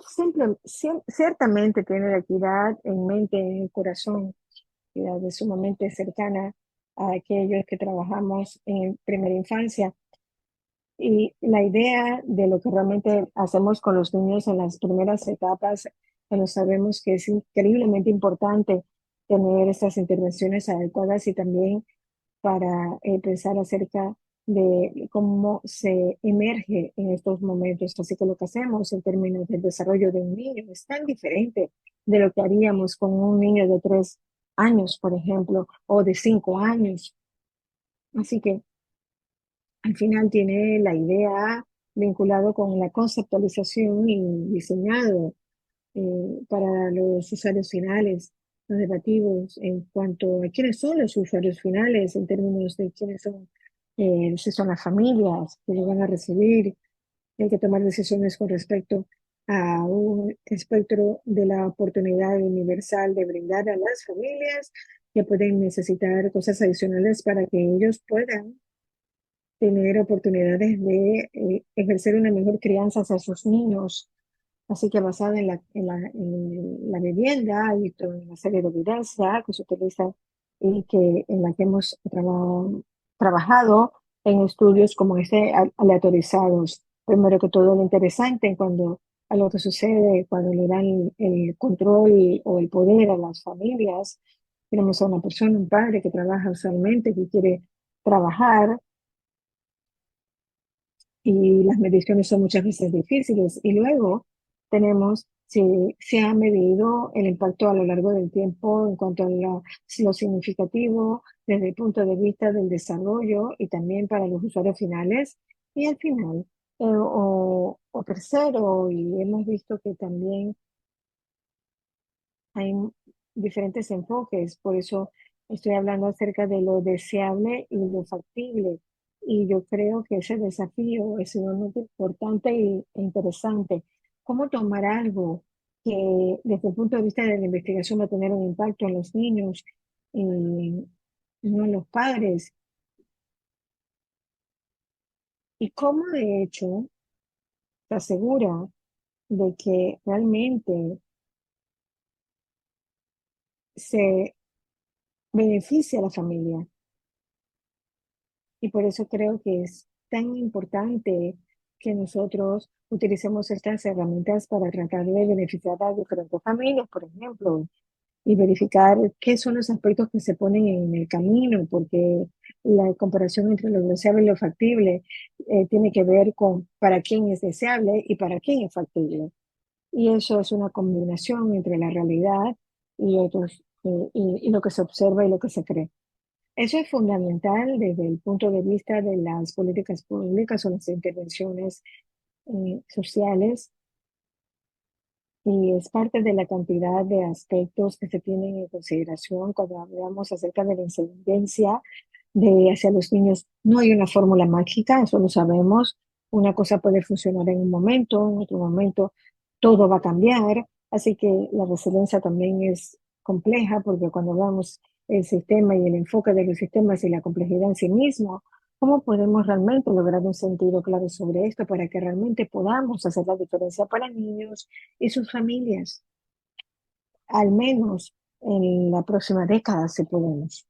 ciertamente tiene la equidad en mente, en el corazón, equidad es sumamente cercana a aquellos que trabajamos en primera infancia. Y la idea de lo que realmente hacemos con los niños en las primeras etapas, cuando sabemos que es increíblemente importante tener estas intervenciones adecuadas y también para pensar acerca de cómo se emerge en estos momentos. Así que lo que hacemos en términos del desarrollo de un niño es tan diferente de lo que haríamos con un niño de 3 años, por ejemplo, o de 5 años. Así que al final tiene la idea vinculado con la conceptualización y diseñado para los usuarios finales, los debativos en cuanto a quiénes son los usuarios finales, en términos de quiénes son, si son las familias que lo van a recibir. Hay que tomar decisiones con respecto a un espectro de la oportunidad universal de brindar a las familias que pueden necesitar cosas adicionales para que ellos puedan tener oportunidades de ejercer una mejor crianza hacia sus niños. Así que basada en la vivienda y toda una serie de evidencia que se utiliza y que en la que hemos trabajado en estudios como este aleatorizados. Primero que todo, lo interesante cuando algo que sucede, cuando le dan el control o el poder a las familias, tenemos a una persona, un padre que trabaja usualmente, que quiere trabajar y las mediciones son muchas veces difíciles. Y luego tenemos si se ha medido el impacto a lo largo del tiempo en cuanto a lo significativo desde el punto de vista del desarrollo y también para los usuarios finales. Y al final, o tercero, y hemos visto que también hay diferentes enfoques, por eso estoy hablando acerca de lo deseable y lo factible. Y yo creo que ese desafío es sumamente importante e interesante. ¿Cómo tomar algo que desde el punto de vista de la investigación va a tener un impacto en los niños y no en los padres? ¿Y cómo de hecho se asegura de que realmente se beneficia a la familia? Y por eso creo que es tan importante que nosotros utilicemos estas herramientas para tratar de beneficiar a diferentes familias, por ejemplo, y verificar qué son los aspectos que se ponen en el camino, porque la comparación entre lo deseable y lo factible tiene que ver con para quién es deseable y para quién es factible. Y eso es una combinación entre la realidad y y lo que se observa y lo que se cree. Eso es fundamental desde el punto de vista de las políticas públicas o las intervenciones sociales y es parte de la cantidad de aspectos que se tienen en consideración cuando hablamos acerca de la incidencia de hacia los niños. No hay una fórmula mágica, eso lo sabemos. Una cosa puede funcionar en un momento, en otro momento todo va a cambiar. Así que la resiliencia también es compleja porque cuando hablamos del sistema y el enfoque de los sistemas y la complejidad en sí mismo, ¿cómo podemos realmente lograr un sentido claro sobre esto para que realmente podamos hacer la diferencia para niños y sus familias? Al menos en la próxima década, si podemos.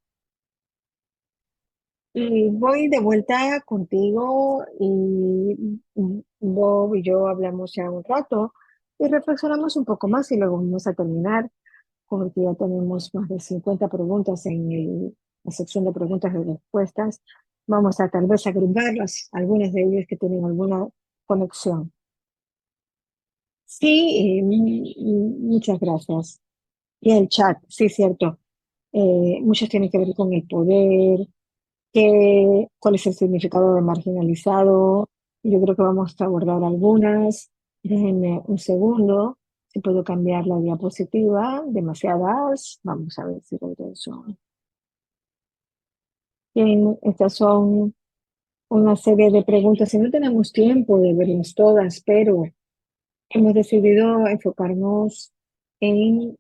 Y voy de vuelta contigo y Bob y yo hablamos ya un rato y reflexionamos un poco más y luego vamos a terminar porque ya tenemos más de 50 preguntas en la sección de preguntas y respuestas. Vamos a tal vez agruparlas, algunas de ellas que tienen alguna conexión. Sí, muchas gracias. Y el chat, sí, cierto. Muchas tienen que ver con el poder, cuál es el significado de marginalizado. Yo creo que vamos a abordar algunas. Déjenme un segundo, si puedo cambiar la diapositiva. Demasiadas. Vamos a ver si logro eso. Bien, estas son una serie de preguntas. Y no tenemos tiempo de verlas todas, pero hemos decidido enfocarnos en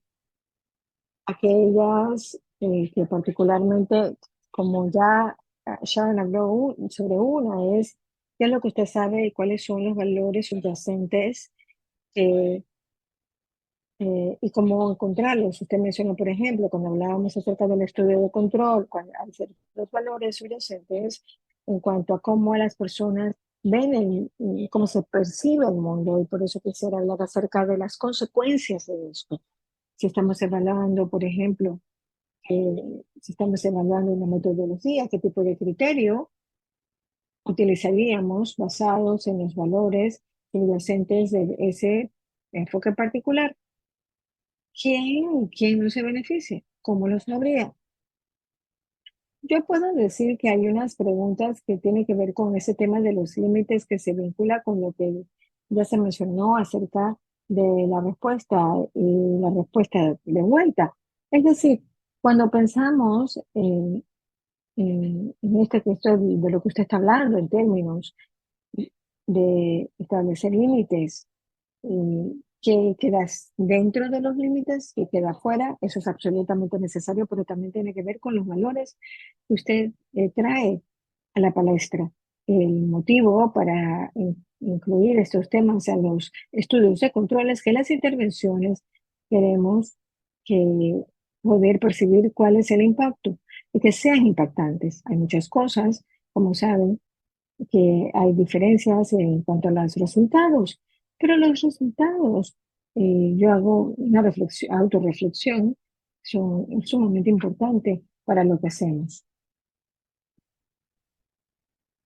aquellas que particularmente, como ya Sharon habló sobre una, es qué es lo que usted sabe y cuáles son los valores subyacentes eh, y cómo encontrarlos. Usted mencionó, por ejemplo, cuando hablábamos acerca del estudio de control, cuando hay ciertos valores subyacentes en cuanto a cómo las personas ven cómo se percibe el mundo, y por eso quisiera hablar acerca de las consecuencias de esto. Si estamos evaluando, por ejemplo, si estamos evaluando una metodología, qué tipo de criterio utilizaríamos basados en los valores subyacentes de ese enfoque particular. ¿Quién no se beneficia? ¿Cómo lo sabría? Yo puedo decir que hay unas preguntas que tienen que ver con ese tema de los límites que se vincula con lo que ya se mencionó acerca de la respuesta y la respuesta de vuelta. Es decir, cuando pensamos en este texto de lo que usted está hablando en términos de establecer límites, que quedas dentro de los límites, que queda fuera, eso es absolutamente necesario, pero también tiene que ver con los valores que usted trae a la palestra. El motivo para incluir estos temas a los estudios de control es que las intervenciones queremos que poder percibir cuál es el impacto y que sean impactantes. Hay muchas cosas, como saben, que hay diferencias en cuanto a los resultados, pero los resultados, yo hago una reflexión, autorreflexión, son sumamente importantes para lo que hacemos.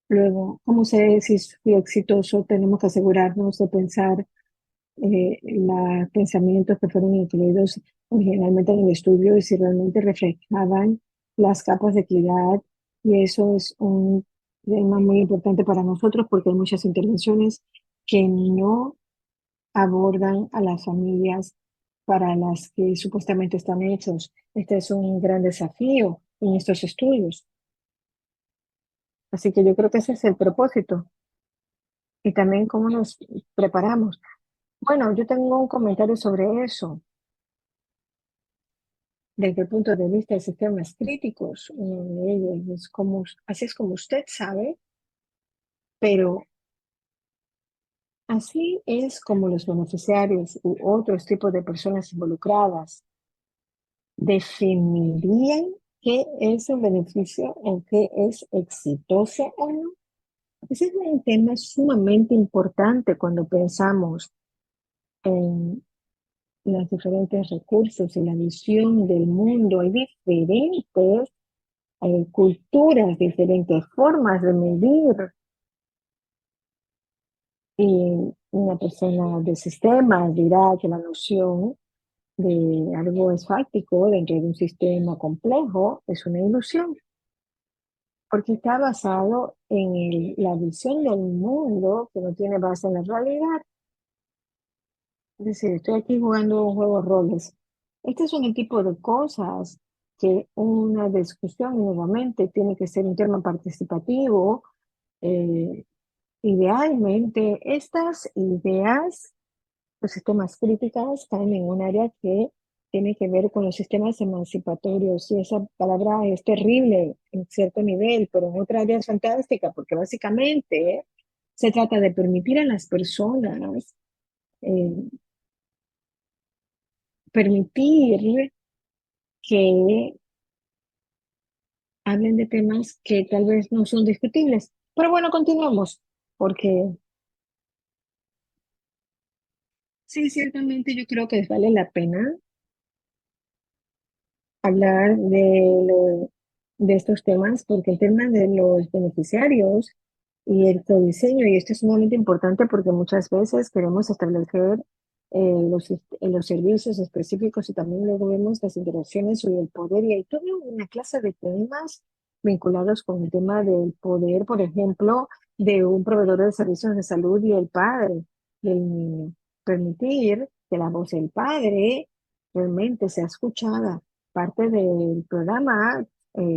Luego, ¿cómo sé si fui exitoso? Tenemos que asegurarnos de pensar los pensamientos que fueron incluidos originalmente en el estudio y si realmente reflejaban las capas de equidad. Y eso es un tema muy importante para nosotros porque hay muchas intervenciones que no abordan a las familias para las que supuestamente están hechos. Este es un gran desafío en estos estudios. Así que yo creo que ese es el propósito y también cómo nos preparamos. Bueno, yo tengo un comentario sobre eso. Desde el punto de vista de sistemas críticos, uno de ellos es como, así es como usted sabe, pero así es como los beneficiarios u otros tipos de personas involucradas definirían qué es un beneficio o qué es exitoso o no. Ese es un tema sumamente importante cuando pensamos en los diferentes recursos y la visión del mundo. Hay diferentes culturas, diferentes formas de medir. Y una persona de sistemas dirá que la noción de algo es fáctico dentro de un sistema complejo es una ilusión, porque está basado en la visión del mundo que no tiene base en la realidad. Es decir, estoy aquí jugando un juego de roles. Este son el tipo de cosas que una discusión nuevamente tiene que ser un tema participativo. eh, Idealmente, estas ideas, los sistemas críticos, caen en un área que tiene que ver con los sistemas emancipatorios. Y esa palabra es terrible en cierto nivel, pero en otra área es fantástica, porque básicamente se trata de permitir a las personas, eh, permitir que hablen de temas que tal vez no son discutibles. Pero bueno, continuamos, porque sí, ciertamente yo creo que vale la pena hablar de estos temas, porque el tema de los beneficiarios y el codiseño, y esto es sumamente importante porque muchas veces queremos establecer los servicios específicos y también luego vemos las interacciones y el poder, y hay toda una clase de temas vinculados con el tema del poder, por ejemplo, de un proveedor de servicios de salud y el padre del niño. Permitir que la voz del padre realmente sea escuchada. Parte del programa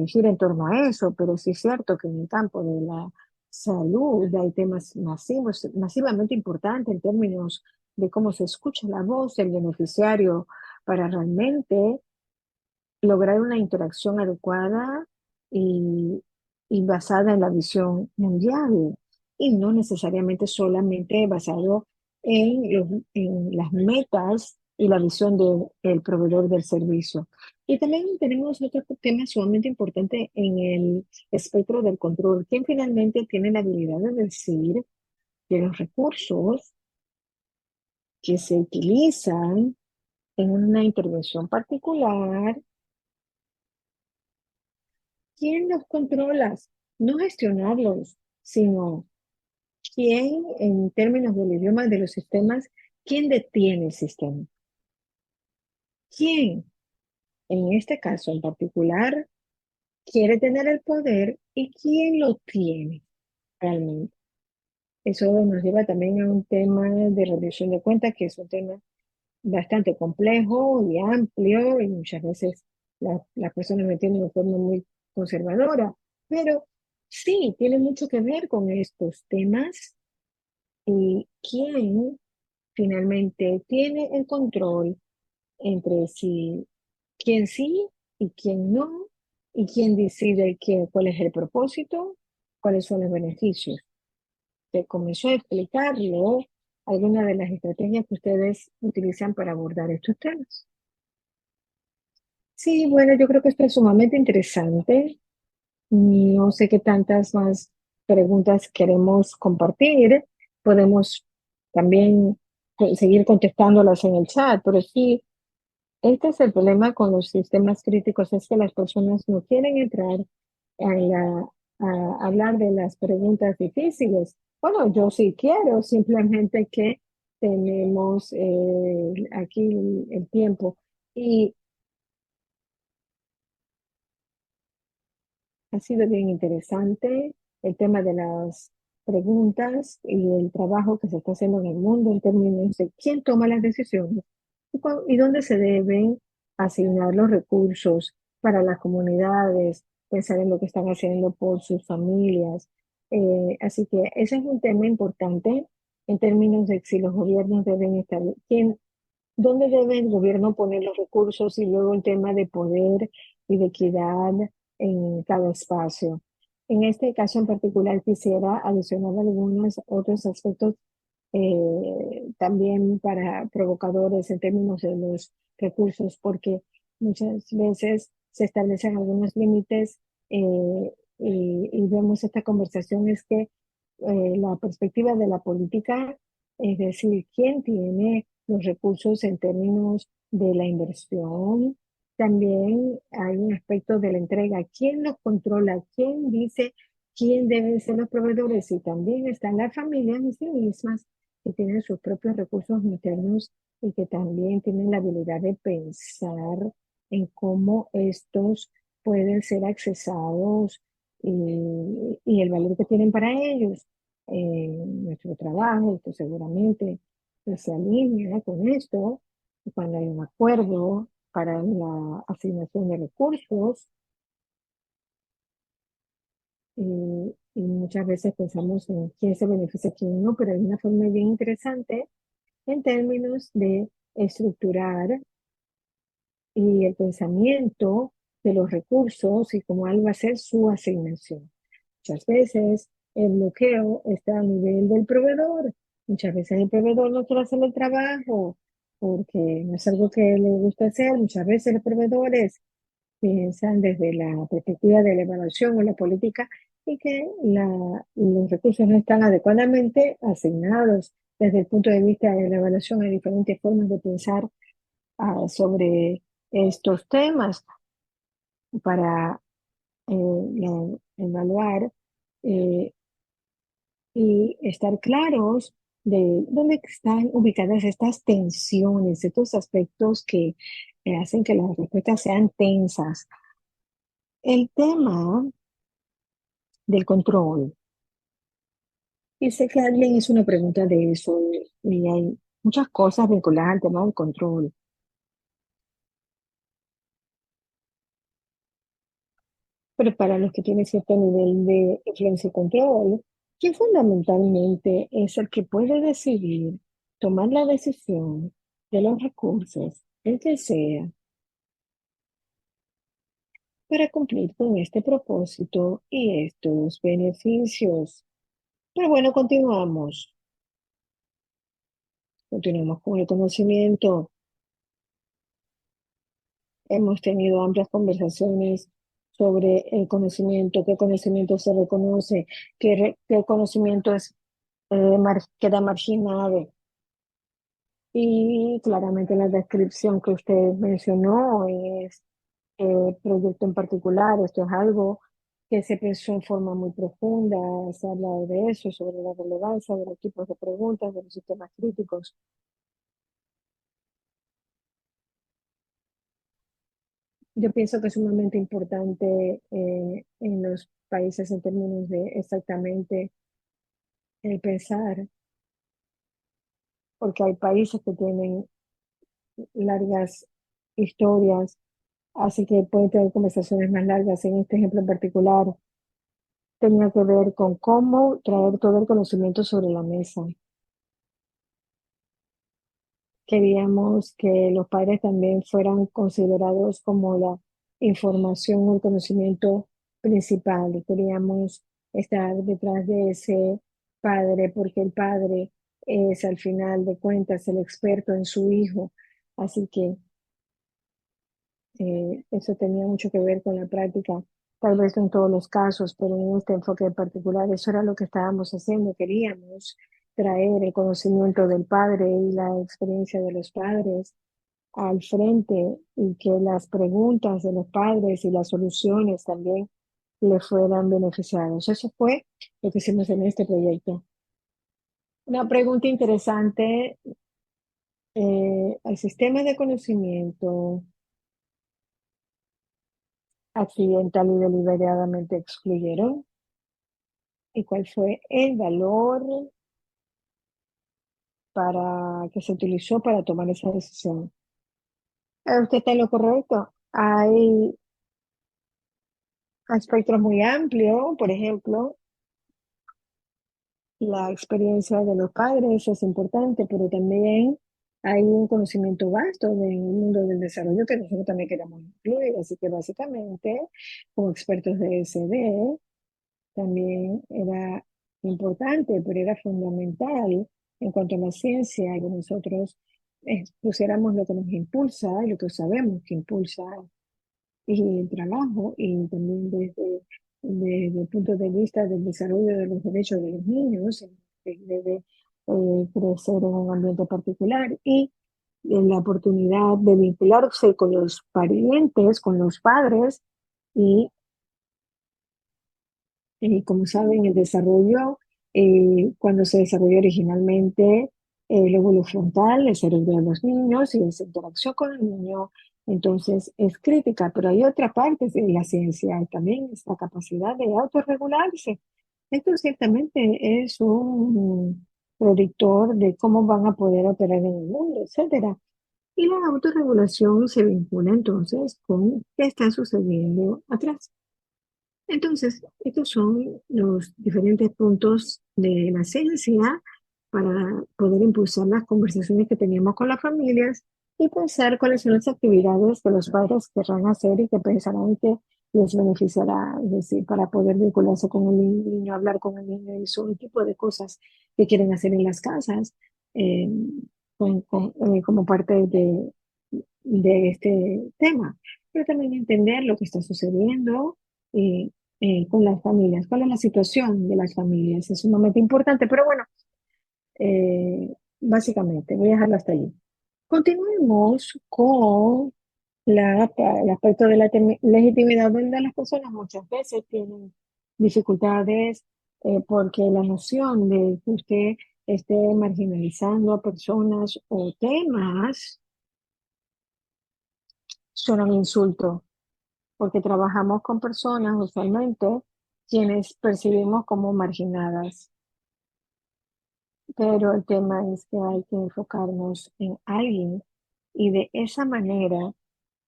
gira en torno a eso, pero sí es cierto que en el campo de la salud hay temas masivos, masivamente importantes en términos de cómo se escucha la voz del beneficiario para realmente lograr una interacción adecuada y, y basada en la visión mundial y no necesariamente solamente basado en las metas y la visión del proveedor del servicio. Y también tenemos otro tema sumamente importante en el espectro del control. ¿Quién finalmente tiene la habilidad de decir que los recursos que se utilizan en una intervención particular, quién los controla? No gestionarlos, sino quién, en términos del idioma de los sistemas, quién detiene el sistema. ¿Quién, en este caso en particular, quiere tener el poder y quién lo tiene realmente? Eso nos lleva también a un tema de rendición de cuentas, que es un tema bastante complejo y amplio, y muchas veces las personas me entienden de forma muy conservadora, pero sí, tiene mucho que ver con estos temas y quién finalmente tiene el control entre si, quién sí y quién no, y quién decide cuál es el propósito, cuáles son los beneficios. Te comenzó a explicarlo algunas de las estrategias que ustedes utilizan para abordar estos temas. Sí, bueno, yo creo que esto es sumamente interesante. No sé qué tantas más preguntas queremos compartir. Podemos también seguir contestándolas en el chat, pero sí, este es el problema con los sistemas críticos, es que las personas no quieren entrar a hablar de las preguntas difíciles. Bueno, yo sí quiero, simplemente que tenemos aquí el tiempo. Y ha sido bien interesante el tema de las preguntas y el trabajo que se está haciendo en el mundo en términos de quién toma las decisiones y dónde se deben asignar los recursos para las comunidades, pensar en lo que están haciendo por sus familias. Así que ese es un tema importante en términos de si los gobiernos deben estar, ¿dónde debe el gobierno poner los recursos? Y luego el tema de poder y de equidad en cada espacio. En este caso en particular quisiera adicionar algunos otros aspectos también para provocadores en términos de los recursos, porque muchas veces se establecen algunos límites y vemos esta conversación es que la perspectiva de la política, es decir, quién tiene los recursos en términos de la inversión. También hay un aspecto de la entrega. ¿Quién los controla? ¿Quién dice quién deben ser los proveedores? Y también están las familias en sí mismas que tienen sus propios recursos internos y que también tienen la habilidad de pensar en cómo estos pueden ser accesados y el valor que tienen para ellos. Nuestro trabajo, pues seguramente se alinea con esto, cuando hay un acuerdo para la asignación de recursos, y muchas veces pensamos en quién se beneficia, quién no, pero hay una forma bien interesante en términos de estructurar y el pensamiento de los recursos y cómo va a ser su asignación. Muchas veces el bloqueo está a nivel del proveedor, muchas veces el proveedor no quiere hacer el trabajo porque no es algo que le gusta hacer, muchas veces los proveedores piensan desde la perspectiva de la evaluación o la política y que los recursos no están adecuadamente asignados. Desde el punto de vista de la evaluación hay diferentes formas de pensar sobre estos temas para evaluar eh, y estar claros de dónde están ubicadas estas tensiones, estos aspectos que hacen que las respuestas sean tensas. El tema del control. Y sé que alguien hizo una pregunta de eso y hay muchas cosas vinculadas al tema del control. Pero para los que tienen cierto nivel de influencia y control, ¿quién fundamentalmente es el que puede decidir, tomar la decisión de los recursos, el que sea, para cumplir con este propósito y estos beneficios. Pero bueno, continuamos. Continuamos con el conocimiento. Hemos tenido amplias conversaciones sobre el conocimiento, qué conocimiento se reconoce, qué conocimiento queda marginado. Y claramente la descripción que usted mencionó es proyecto en particular. Esto es algo que se pensó en forma muy profunda. Se ha hablado de eso, sobre la relevancia de los tipos de preguntas, de los sistemas críticos. Yo pienso que es sumamente importante en los países en términos de exactamente el pensar, porque hay países que tienen largas historias, así que pueden tener conversaciones más largas. En este ejemplo en particular, tenía que ver con cómo traer todo el conocimiento sobre la mesa. Queríamos que los padres también fueran considerados como la información o el conocimiento principal. Y queríamos estar detrás de ese padre porque el padre es al final de cuentas el experto en su hijo. Así que eso tenía mucho que ver con la práctica, tal vez no en todos los casos, pero en este enfoque en particular, eso era lo que estábamos haciendo. Queríamos traer el conocimiento del padre y la experiencia de los padres al frente y que las preguntas de los padres y las soluciones también le fueran beneficiados. Eso fue lo que hicimos en este proyecto. Una pregunta interesante, ¿el sistema de conocimiento accidental y deliberadamente excluyeron? ¿Y cuál fue el valor para que se utilizó para tomar esa decisión? Usted está en lo correcto. Hay aspectos muy amplios, por ejemplo, la experiencia de los padres es importante, pero también hay un conocimiento vasto del mundo del desarrollo que nosotros también queremos incluir. Así que básicamente, como expertos de SD, también era importante, pero era fundamental en cuanto a la ciencia, que nosotros pusiéramos lo que nos impulsa, lo que sabemos que impulsa y el trabajo, y también desde el punto de vista del desarrollo de los derechos de los niños, que debe crecer en un ambiente particular, y en la oportunidad de vincularse con los parientes, con los padres, y como saben, el desarrollo, cuando se desarrolló originalmente el lóbulo frontal, el cerebro de los niños y esa interacción con el niño, entonces es crítica, pero hay otra parte de la ciencia, también esta capacidad de autorregularse. Esto ciertamente es un predictor de cómo van a poder operar en el mundo, etcétera. Y la autorregulación se vincula entonces con qué está sucediendo atrás. Entonces, estos son los diferentes puntos de la ciencia para poder impulsar las conversaciones que teníamos con las familias y pensar cuáles son las actividades que los padres querrán hacer y que pensarán que les beneficiará, es decir, para poder vincularse con el niño, hablar con el niño y sobre el tipo de cosas que quieren hacer en las casas, eh, como parte de este tema. Pero también entender lo que está sucediendo eh, con las familias, cuál es la situación de las familias. Es sumamente importante, pero bueno, básicamente voy a dejarlo hasta allí. Continuemos con el aspecto de la legitimidad, donde las personas muchas veces tienen dificultades porque la noción de que usted esté marginalizando a personas o temas suena un insulto, porque trabajamos con personas usualmente quienes percibimos como marginadas. Pero el tema es que hay que enfocarnos en alguien y de esa manera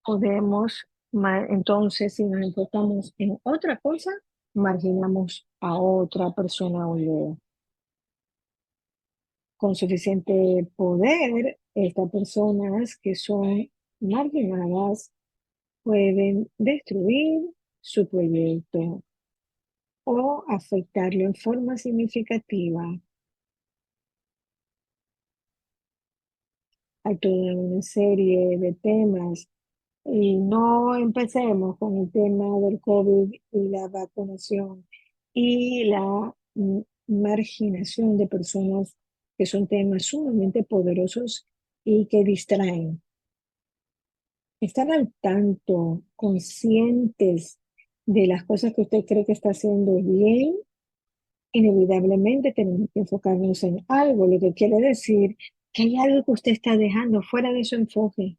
podemos, entonces, si nos enfocamos en otra cosa, marginamos a otra persona o idea. Con suficiente poder, estas personas que son marginadas pueden destruir su proyecto o afectarlo en forma significativa a toda una serie de temas. Y no empecemos con el tema del COVID y la vacunación y la marginación de personas, que son temas sumamente poderosos y que distraen. Estar al tanto, conscientes de las cosas que usted cree que está haciendo bien, inevitablemente tenemos que enfocarnos en algo, lo que quiere decir que hay algo que usted está dejando fuera de su enfoque.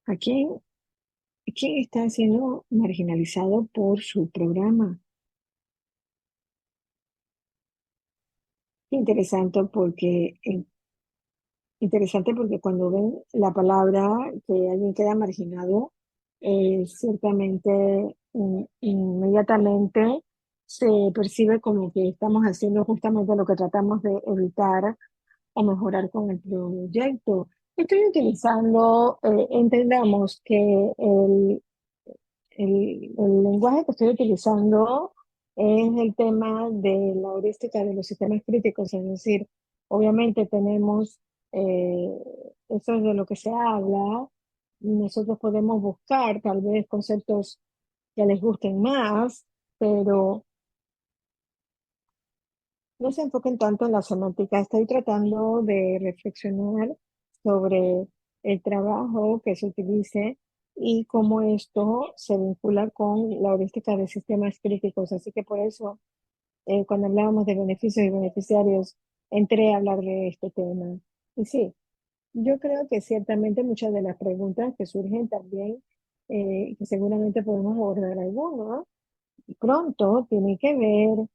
¿A quién está siendo marginalizado por su programa? Interesante porque, interesante porque cuando ven la palabra que alguien queda marginado, ciertamente inmediatamente se percibe como que estamos haciendo justamente lo que tratamos de evitar o mejorar con el proyecto. Estoy utilizando, entendamos que el lenguaje que estoy utilizando es el tema de la heurística de los sistemas críticos, es decir, obviamente tenemos, eh, eso es de lo que se habla, nosotros podemos buscar tal vez conceptos que les gusten más, pero no se enfoquen tanto en la semántica. Estoy tratando de reflexionar sobre el trabajo que se utilice y cómo esto se vincula con la heurística de sistemas críticos. Así que por eso, cuando hablábamos de beneficios y beneficiarios, entré a hablar de este tema. Y sí, yo creo que ciertamente muchas de las preguntas que surgen también, que seguramente podemos abordar algunos, pronto tienen que ver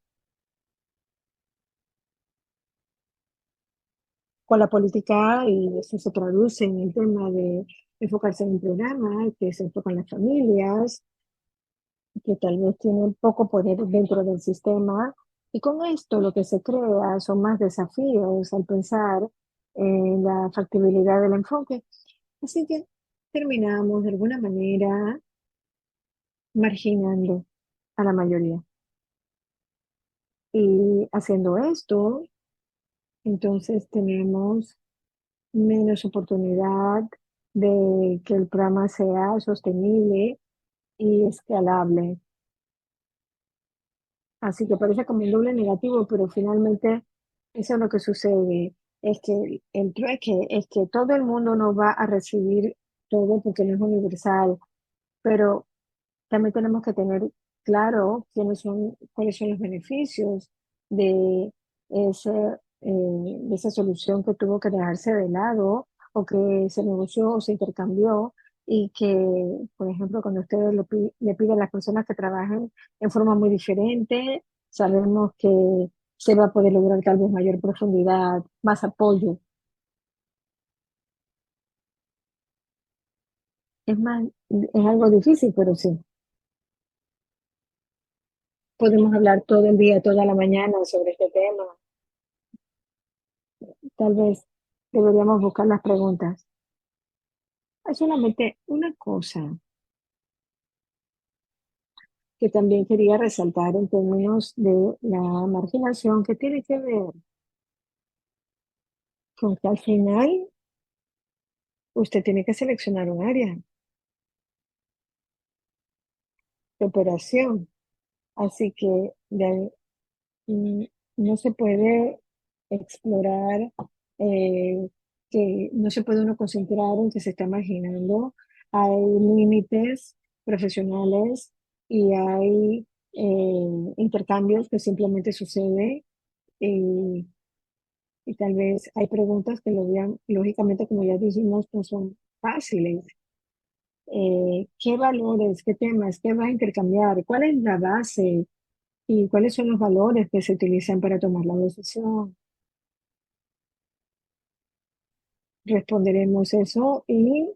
con la política, y eso se traduce en el tema de enfocarse en un programa que se enfoca en las familias, que tal vez tienen poco poder dentro del sistema. Y con esto lo que se crea son más desafíos al pensar en la factibilidad del enfoque. Así que terminamos de alguna manera marginando a la mayoría. Y haciendo esto, entonces tenemos menos oportunidad de que el programa sea sostenible y escalable. Así que parece como un doble negativo, pero finalmente eso es lo que sucede. Es que el trueque es que todo el mundo no va a recibir todo porque no es universal, pero también tenemos que tener claro cuáles son los beneficios de, ese, de esa solución que tuvo que dejarse de lado o que se negoció o se intercambió, y que, por ejemplo, cuando ustedes le piden a las personas que trabajen en forma muy diferente, sabemos que se va a poder lograr tal vez mayor profundidad, más apoyo. Es más, es algo difícil, pero sí. Podemos hablar todo el día, toda la mañana sobre este tema. Tal vez deberíamos buscar las preguntas. Hay solamente una cosa que también quería resaltar en términos de la marginación, que tiene que ver con que al final usted tiene que seleccionar un área de operación. Así que mm, no se puede explorar, que no se puede uno concentrar en que se está marginando. Hay límites profesionales y hay intercambios que simplemente suceden, y, y tal vez hay preguntas que lógicamente, como ya dijimos, no son fáciles. ¿Qué valores, qué temas, qué va a intercambiar? ¿Cuál es la base y cuáles son los valores que se utilizan para tomar la decisión? Responderemos eso, y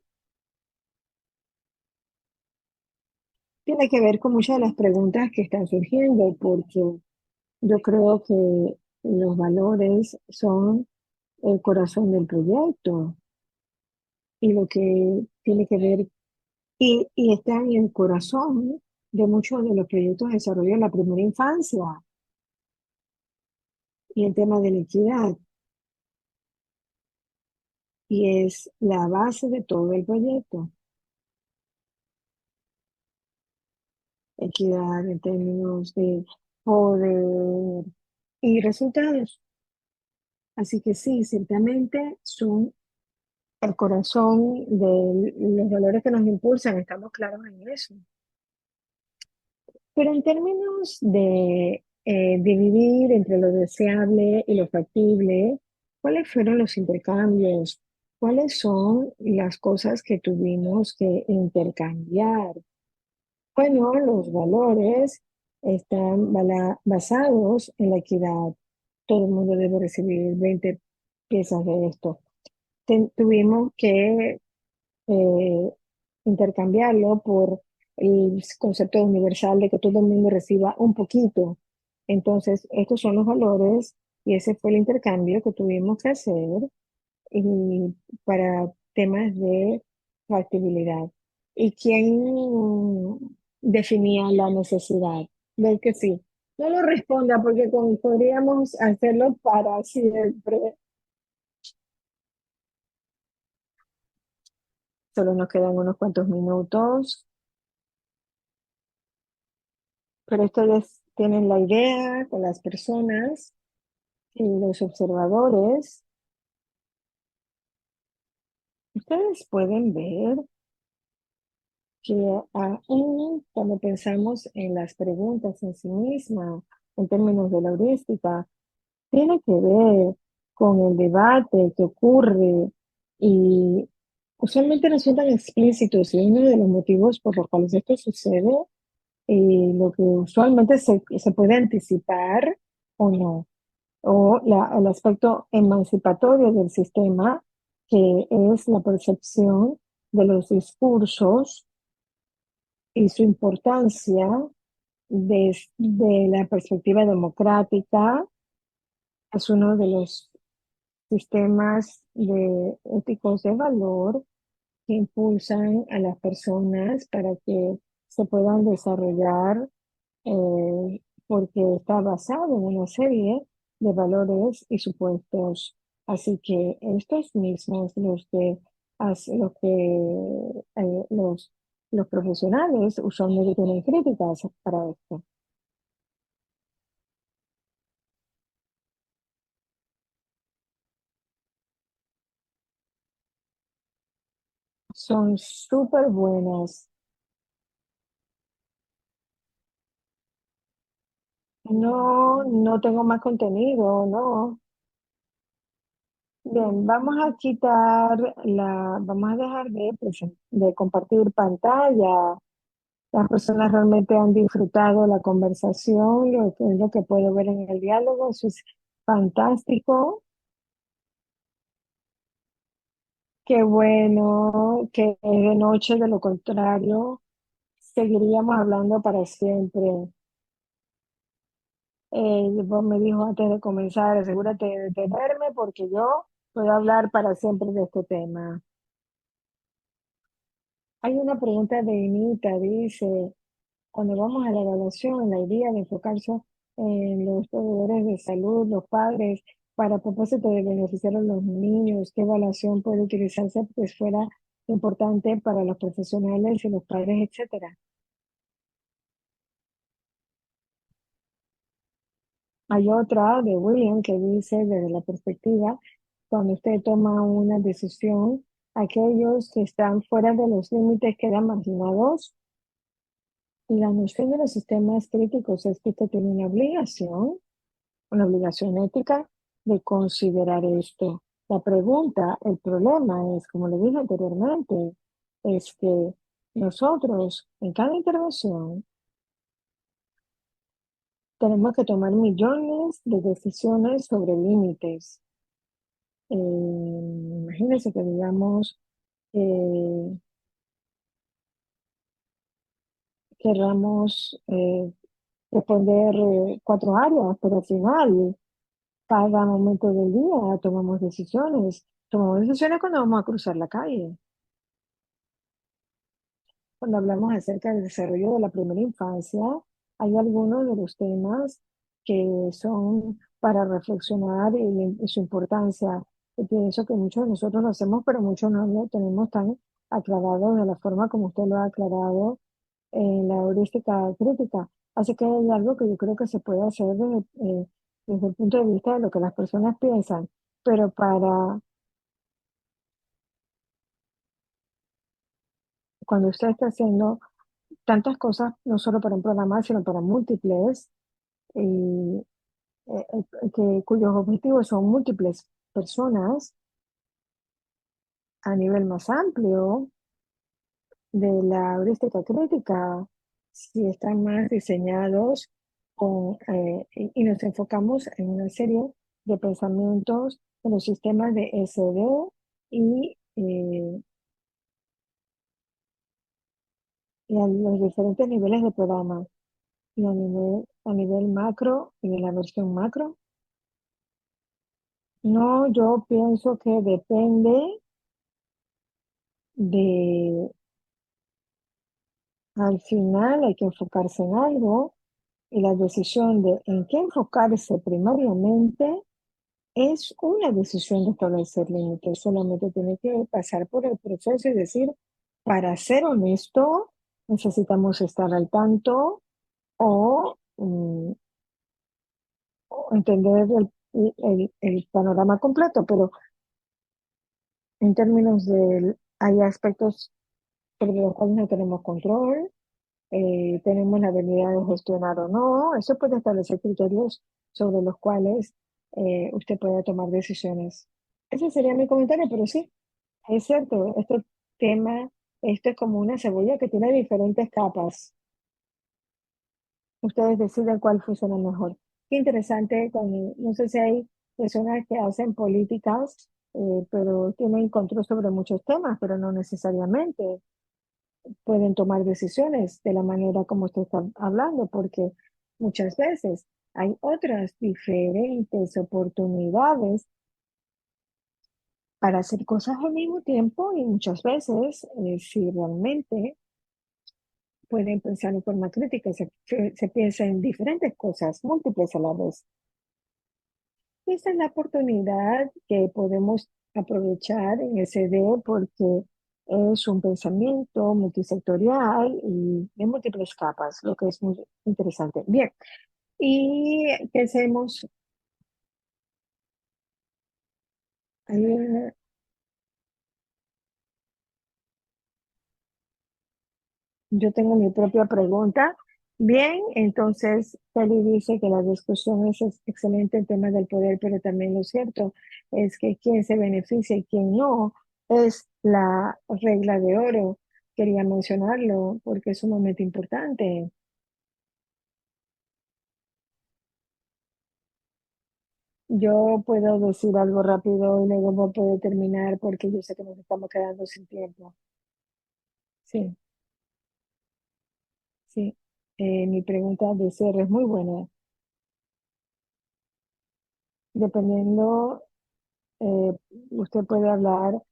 tiene que ver con muchas de las preguntas que están surgiendo, porque yo creo que los valores son el corazón del proyecto. y lo que tiene que ver, y está en el corazón de muchos de los proyectos de desarrollo en la primera infancia y el tema de la equidad, y es la base de todo el proyecto. Equidad en términos de poder y resultados. Así que sí, ciertamente son el corazón de los valores que nos impulsan, estamos claros en eso. Pero en términos de dividir entre lo deseable y lo factible, ¿cuáles fueron los intercambios? ¿Cuáles son las cosas que tuvimos que intercambiar? Bueno, los valores están basados en la equidad. Todo el mundo debe recibir 20 piezas de esto. Tuvimos que eh, intercambiarlo por el concepto universal de que todo el mundo reciba un poquito. Entonces, estos son los valores y ese fue el intercambio que tuvimos que hacer y para temas de factibilidad. ¿Y quién definía la necesidad? Ve que sí. No lo responda porque podríamos hacerlo para siempre. Solo nos quedan unos cuantos minutos, pero ustedes tienen la idea con las personas y los observadores. Ustedes pueden ver que aún cuando pensamos en las preguntas en sí misma, en términos de la heurística, tiene que ver con el debate que ocurre y usualmente no son tan explícitos y uno de los motivos por los cuales esto sucede, lo que usualmente se puede anticipar o no, o el aspecto emancipatorio del sistema, que es la percepción de los discursos y su importancia desde la perspectiva democrática, es uno de los sistemas éticos de valor que impulsan a las personas para que se puedan desarrollar, porque está basado en una serie de valores y supuestos. Así que estos mismos, los profesionales usualmente tienen críticas para esto. Son súper buenas. No, no tengo más contenido, no. Bien, vamos a dejar de compartir pantalla. Las personas realmente han disfrutado la conversación, lo que puedo ver en el diálogo, eso es fantástico. Qué bueno que es de noche, de lo contrario, seguiríamos hablando para siempre. Vos me dijo antes de comenzar, asegúrate de tenerme porque yo puedo hablar para siempre de este tema. Hay una pregunta de Inita, dice, cuando vamos a la evaluación, la idea de enfocarse en los proveedores de salud, los padres, para propósito de beneficiar a los niños, ¿qué evaluación puede utilizarse que fuera importante para los profesionales y los padres, etcétera? Hay otra de William que dice desde la perspectiva, cuando usted toma una decisión, aquellos que están fuera de los límites quedan marginados. Y la noción de los sistemas críticos es que usted tiene una obligación ética de considerar esto. La pregunta, el problema es, como le dije anteriormente, es que nosotros en cada intervención tenemos que tomar millones de decisiones sobre límites. Imagínense que digamos, eh, querramos responder 4 áreas, pero al final, cada momento del día tomamos decisiones. Tomamos decisiones cuando vamos a cruzar la calle. cuando hablamos acerca del desarrollo de la primera infancia, hay algunos de los temas que son para reflexionar y su importancia. Y pienso que muchos de nosotros lo hacemos, pero muchos no lo tenemos tan aclarado de la forma como usted lo ha aclarado en la heurística crítica. Así que hay algo que yo creo que se puede hacer desde el punto de vista de lo que las personas piensan, pero para cuando usted está haciendo tantas cosas, no solo para un programa, sino para múltiples, y, cuyos objetivos son múltiples personas a nivel más amplio de la heurística crítica, si están más diseñados y nos enfocamos en una serie de pensamientos en los sistemas de SD y a los diferentes niveles de programa, y a nivel macro y en la versión macro. No, yo pienso que depende de, al final hay que enfocarse en algo y la decisión de en qué enfocarse primariamente es una decisión de establecer límites. Solamente tiene que pasar por el proceso y decir, para ser honesto, necesitamos estar al tanto o, o entender el panorama completo, pero en términos de, hay aspectos sobre los cuales no tenemos control, tenemos la habilidad de gestionar o no. Eso puede establecer criterios sobre los cuales usted pueda tomar decisiones. Ese sería mi comentario, pero sí, es cierto, este tema, esto es como una cebolla que tiene diferentes capas. Ustedes deciden cuál funciona mejor. Qué interesante, no sé si hay personas que hacen políticas, pero tienen control sobre muchos temas, pero no necesariamente pueden tomar decisiones de la manera como usted está hablando, porque muchas veces hay otras diferentes oportunidades para hacer cosas al mismo tiempo y muchas veces, si realmente pueden pensar en forma crítica, se piensa en diferentes cosas, múltiples a la vez. Esta es la oportunidad que podemos aprovechar en el CD porque es un pensamiento multisectorial y de múltiples capas, lo que es muy interesante. Bien, y pensemos, hay yo tengo mi propia pregunta. Bien, entonces Kelly dice que la discusión es excelente en temas del poder, pero también lo cierto es que quién se beneficia y quién no es la regla de oro. Quería mencionarlo porque es sumamente importante. Yo puedo decir algo rápido y luego no puedo terminar porque yo sé que nos estamos quedando sin tiempo. Sí, sí. Mi pregunta de cierre es muy buena. Dependiendo Eh, usted puede hablar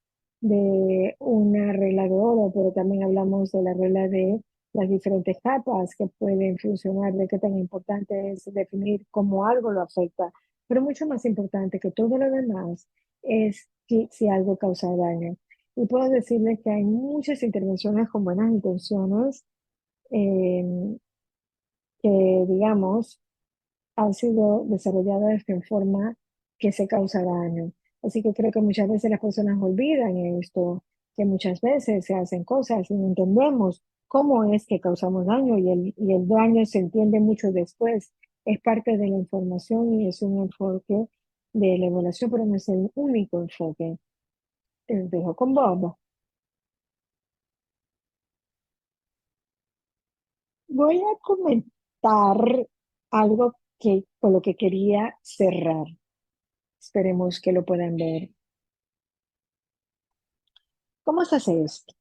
de una regla de oro, pero también hablamos de la regla de las diferentes capas que pueden funcionar, de qué tan importante es definir cómo algo lo afecta. Pero mucho más importante que todo lo demás es si algo causa daño. Y puedo decirle que hay muchas intervenciones con buenas intenciones eh, que, digamos, han sido desarrolladas en forma que se causa daño. Así que creo que muchas veces las personas olvidan esto, que muchas veces se hacen cosas y no entendemos cómo es que causamos daño y el daño se entiende mucho después. Es parte de la información y es un enfoque de la evaluación, pero no es el único enfoque. Te dejo con Bob. Voy a comentar algo con lo que quería cerrar. Esperemos que lo puedan ver. ¿Cómo se hace esto?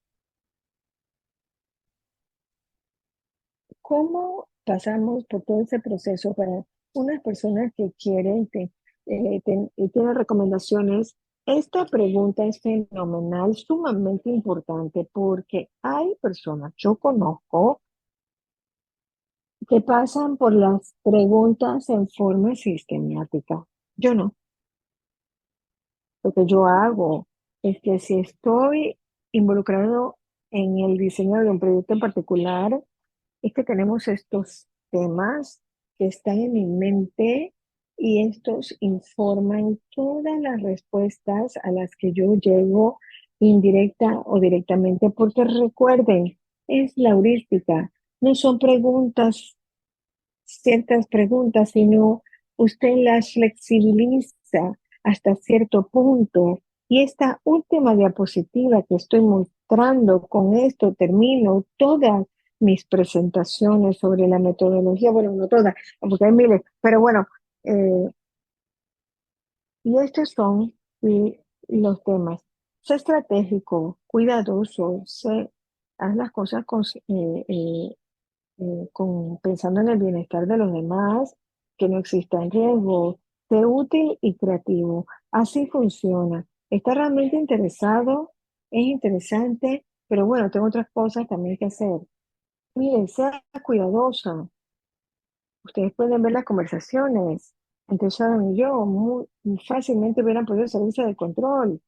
¿Cómo pasamos por todo ese proceso para unas personas que quieren y tienen recomendaciones Esta pregunta es fenomenal, sumamente importante, porque hay personas, yo conozco, que pasan por las preguntas en forma sistemática. Yo no. Lo que yo hago es que si estoy involucrado en el diseño de un proyecto en particular, es que tenemos estos temas que están en mi mente y estos informan todas las respuestas a las que yo llego indirecta o directamente, porque recuerden, es la heurística, no son preguntas, ciertas preguntas, sino usted las flexibiliza hasta cierto punto. Y esta última diapositiva que estoy mostrando, con esto termino todas mis presentaciones sobre la metodología, bueno, no todas, porque hay miles, pero bueno, eh, y estos son los temas. Sé estratégico, cuidadoso, haz las cosas pensando en el bienestar de los demás, que no existan riesgos, sé útil y creativo. Así funciona. Está realmente interesado, es interesante, pero bueno, tengo otras cosas también que hacer. Miren, sea cuidadosa. Ustedes pueden ver las conversaciones entre Sharon y yo, muy fácilmente hubieran podido salirse de control.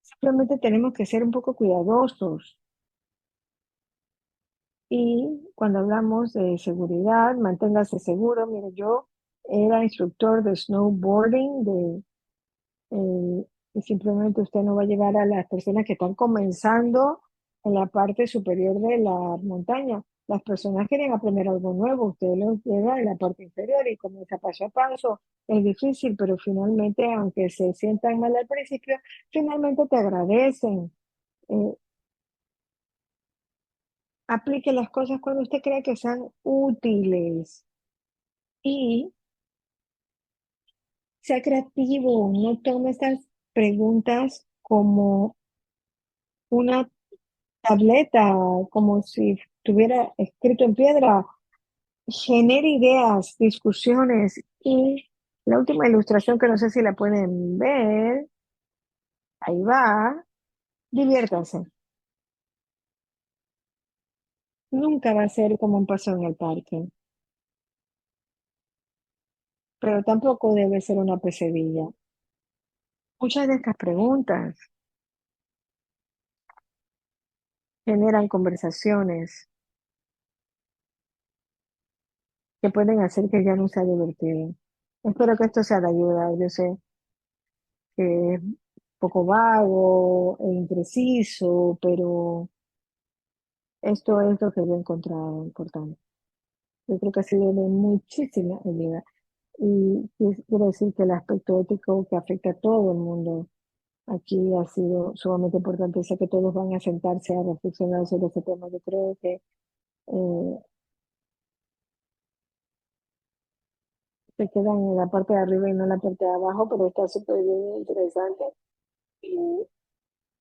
Simplemente tenemos que ser un poco cuidadosos. Y cuando hablamos de seguridad, manténgase seguro. Mire, yo era instructor de snowboarding, y simplemente usted no va a llevar a las personas que están comenzando en la parte superior de la montaña. Las personas quieren aprender algo nuevo, usted los lleva en la parte inferior y comienza paso a paso. Es difícil, pero finalmente, aunque se sientan mal al principio, finalmente te agradecen. Eh, Aplique las cosas cuando usted cree que sean útiles. Y sea creativo, no tome estas preguntas como una tableta, como si estuviera escrito en piedra. Genere ideas, discusiones y la última ilustración que no sé si la pueden ver, ahí va, diviértanse. Nunca va a ser como un paseo en el parque, pero tampoco debe ser una pesadilla. Muchas de estas preguntas generan conversaciones que pueden hacer que ya no sea divertido. Espero que esto sea de ayuda. Yo sé que es un poco vago e impreciso, pero esto es lo que yo he encontrado importante. Yo creo que ha sido de muchísima ayuda. Y quiero decir que el aspecto ético que afecta a todo el mundo aquí ha sido sumamente importante. Sé que todos van a sentarse a reflexionar sobre este tema. Yo creo que se quedan en la parte de arriba y no en la parte de abajo, pero está súper bien interesante. Y,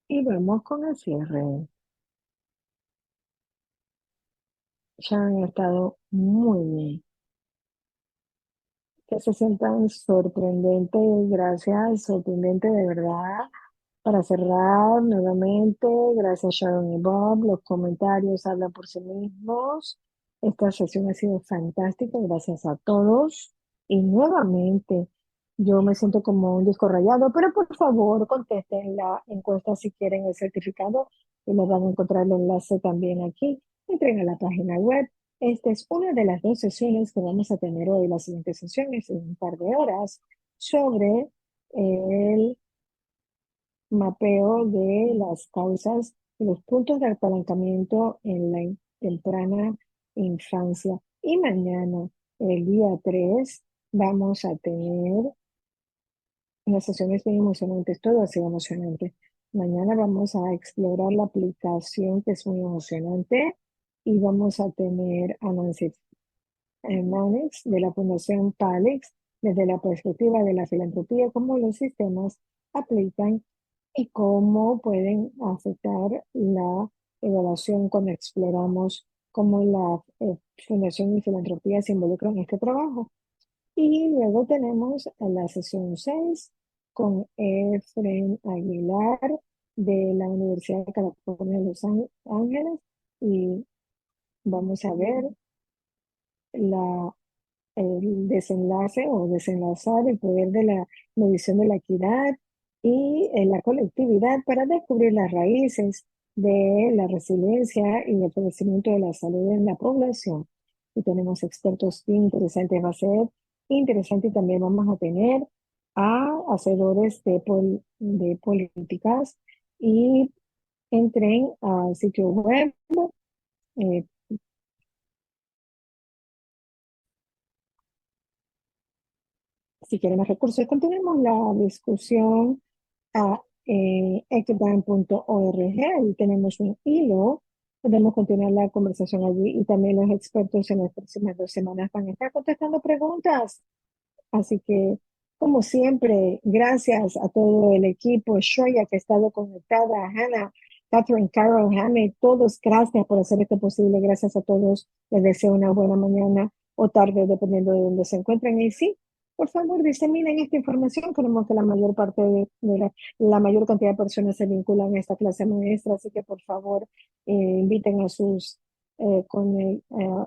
y vamos con el cierre. Ya han estado muy bien. Que se sientan sorprendente, gracias, sorprendente de verdad. Para cerrar nuevamente, gracias Sharon y Bob, los comentarios hablan por sí mismos. Esta sesión ha sido fantástica, gracias a todos. Y nuevamente, yo me siento como un disco rayado, pero por favor contesten la encuesta si quieren el certificado y les van a encontrar el enlace también aquí. Entren a la página web. Esta es una de las dos sesiones que vamos a tener hoy. Las siguientes sesiones en un par de horas sobre el mapeo de las causas y los puntos de apalancamiento en la temprana infancia. Y mañana, el día 3 vamos a tener unas sesiones bien emocionantes, todo ha sido emocionante. Mañana vamos a explorar la aplicación que es muy emocionante y vamos a tener a Nancy Mannix de la Fundación PALEX desde la perspectiva de la filantropía, cómo los sistemas aplican y cómo pueden afectar la evaluación cuando exploramos cómo la Fundación y Filantropía se involucran en este trabajo. Y luego tenemos la sesión 6 con Efren Aguilar de la Universidad de California de Los Ángeles y vamos a ver la, el desenlace o desenlazar el poder de la medición de la equidad y la colectividad para descubrir las raíces de la resiliencia y el florecimiento de la salud en la población. Y tenemos expertos bien interesantes, va a ser interesante y también vamos a tener a hacedores de políticas y entren al sitio web. eh, si quieren más recursos, continuemos la discusión a ecdan.org. Ahí tenemos un hilo. Podemos continuar la conversación allí y también los expertos en las próximas 2 semanas van a estar contestando preguntas. Así que, como siempre, gracias a todo el equipo, Shoya que ha estado conectada, Hannah, Catherine, Carol, Jaime, todos, gracias por hacer esto posible. Gracias a todos. Les deseo una buena mañana o tarde, dependiendo de dónde se encuentren. Y sí, por favor, diseminen esta información. Queremos que la mayor parte la mayor cantidad de personas se vinculan a esta clase maestra. Así que, por favor, inviten a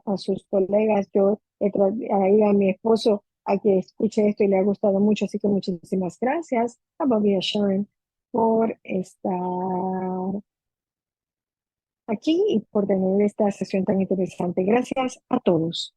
a sus colegas. Yo he traído a mi esposo a que escuche esto y le ha gustado mucho, así que muchísimas gracias a Bobby y a Sharon por estar aquí y por tener esta sesión tan interesante. Gracias a todos.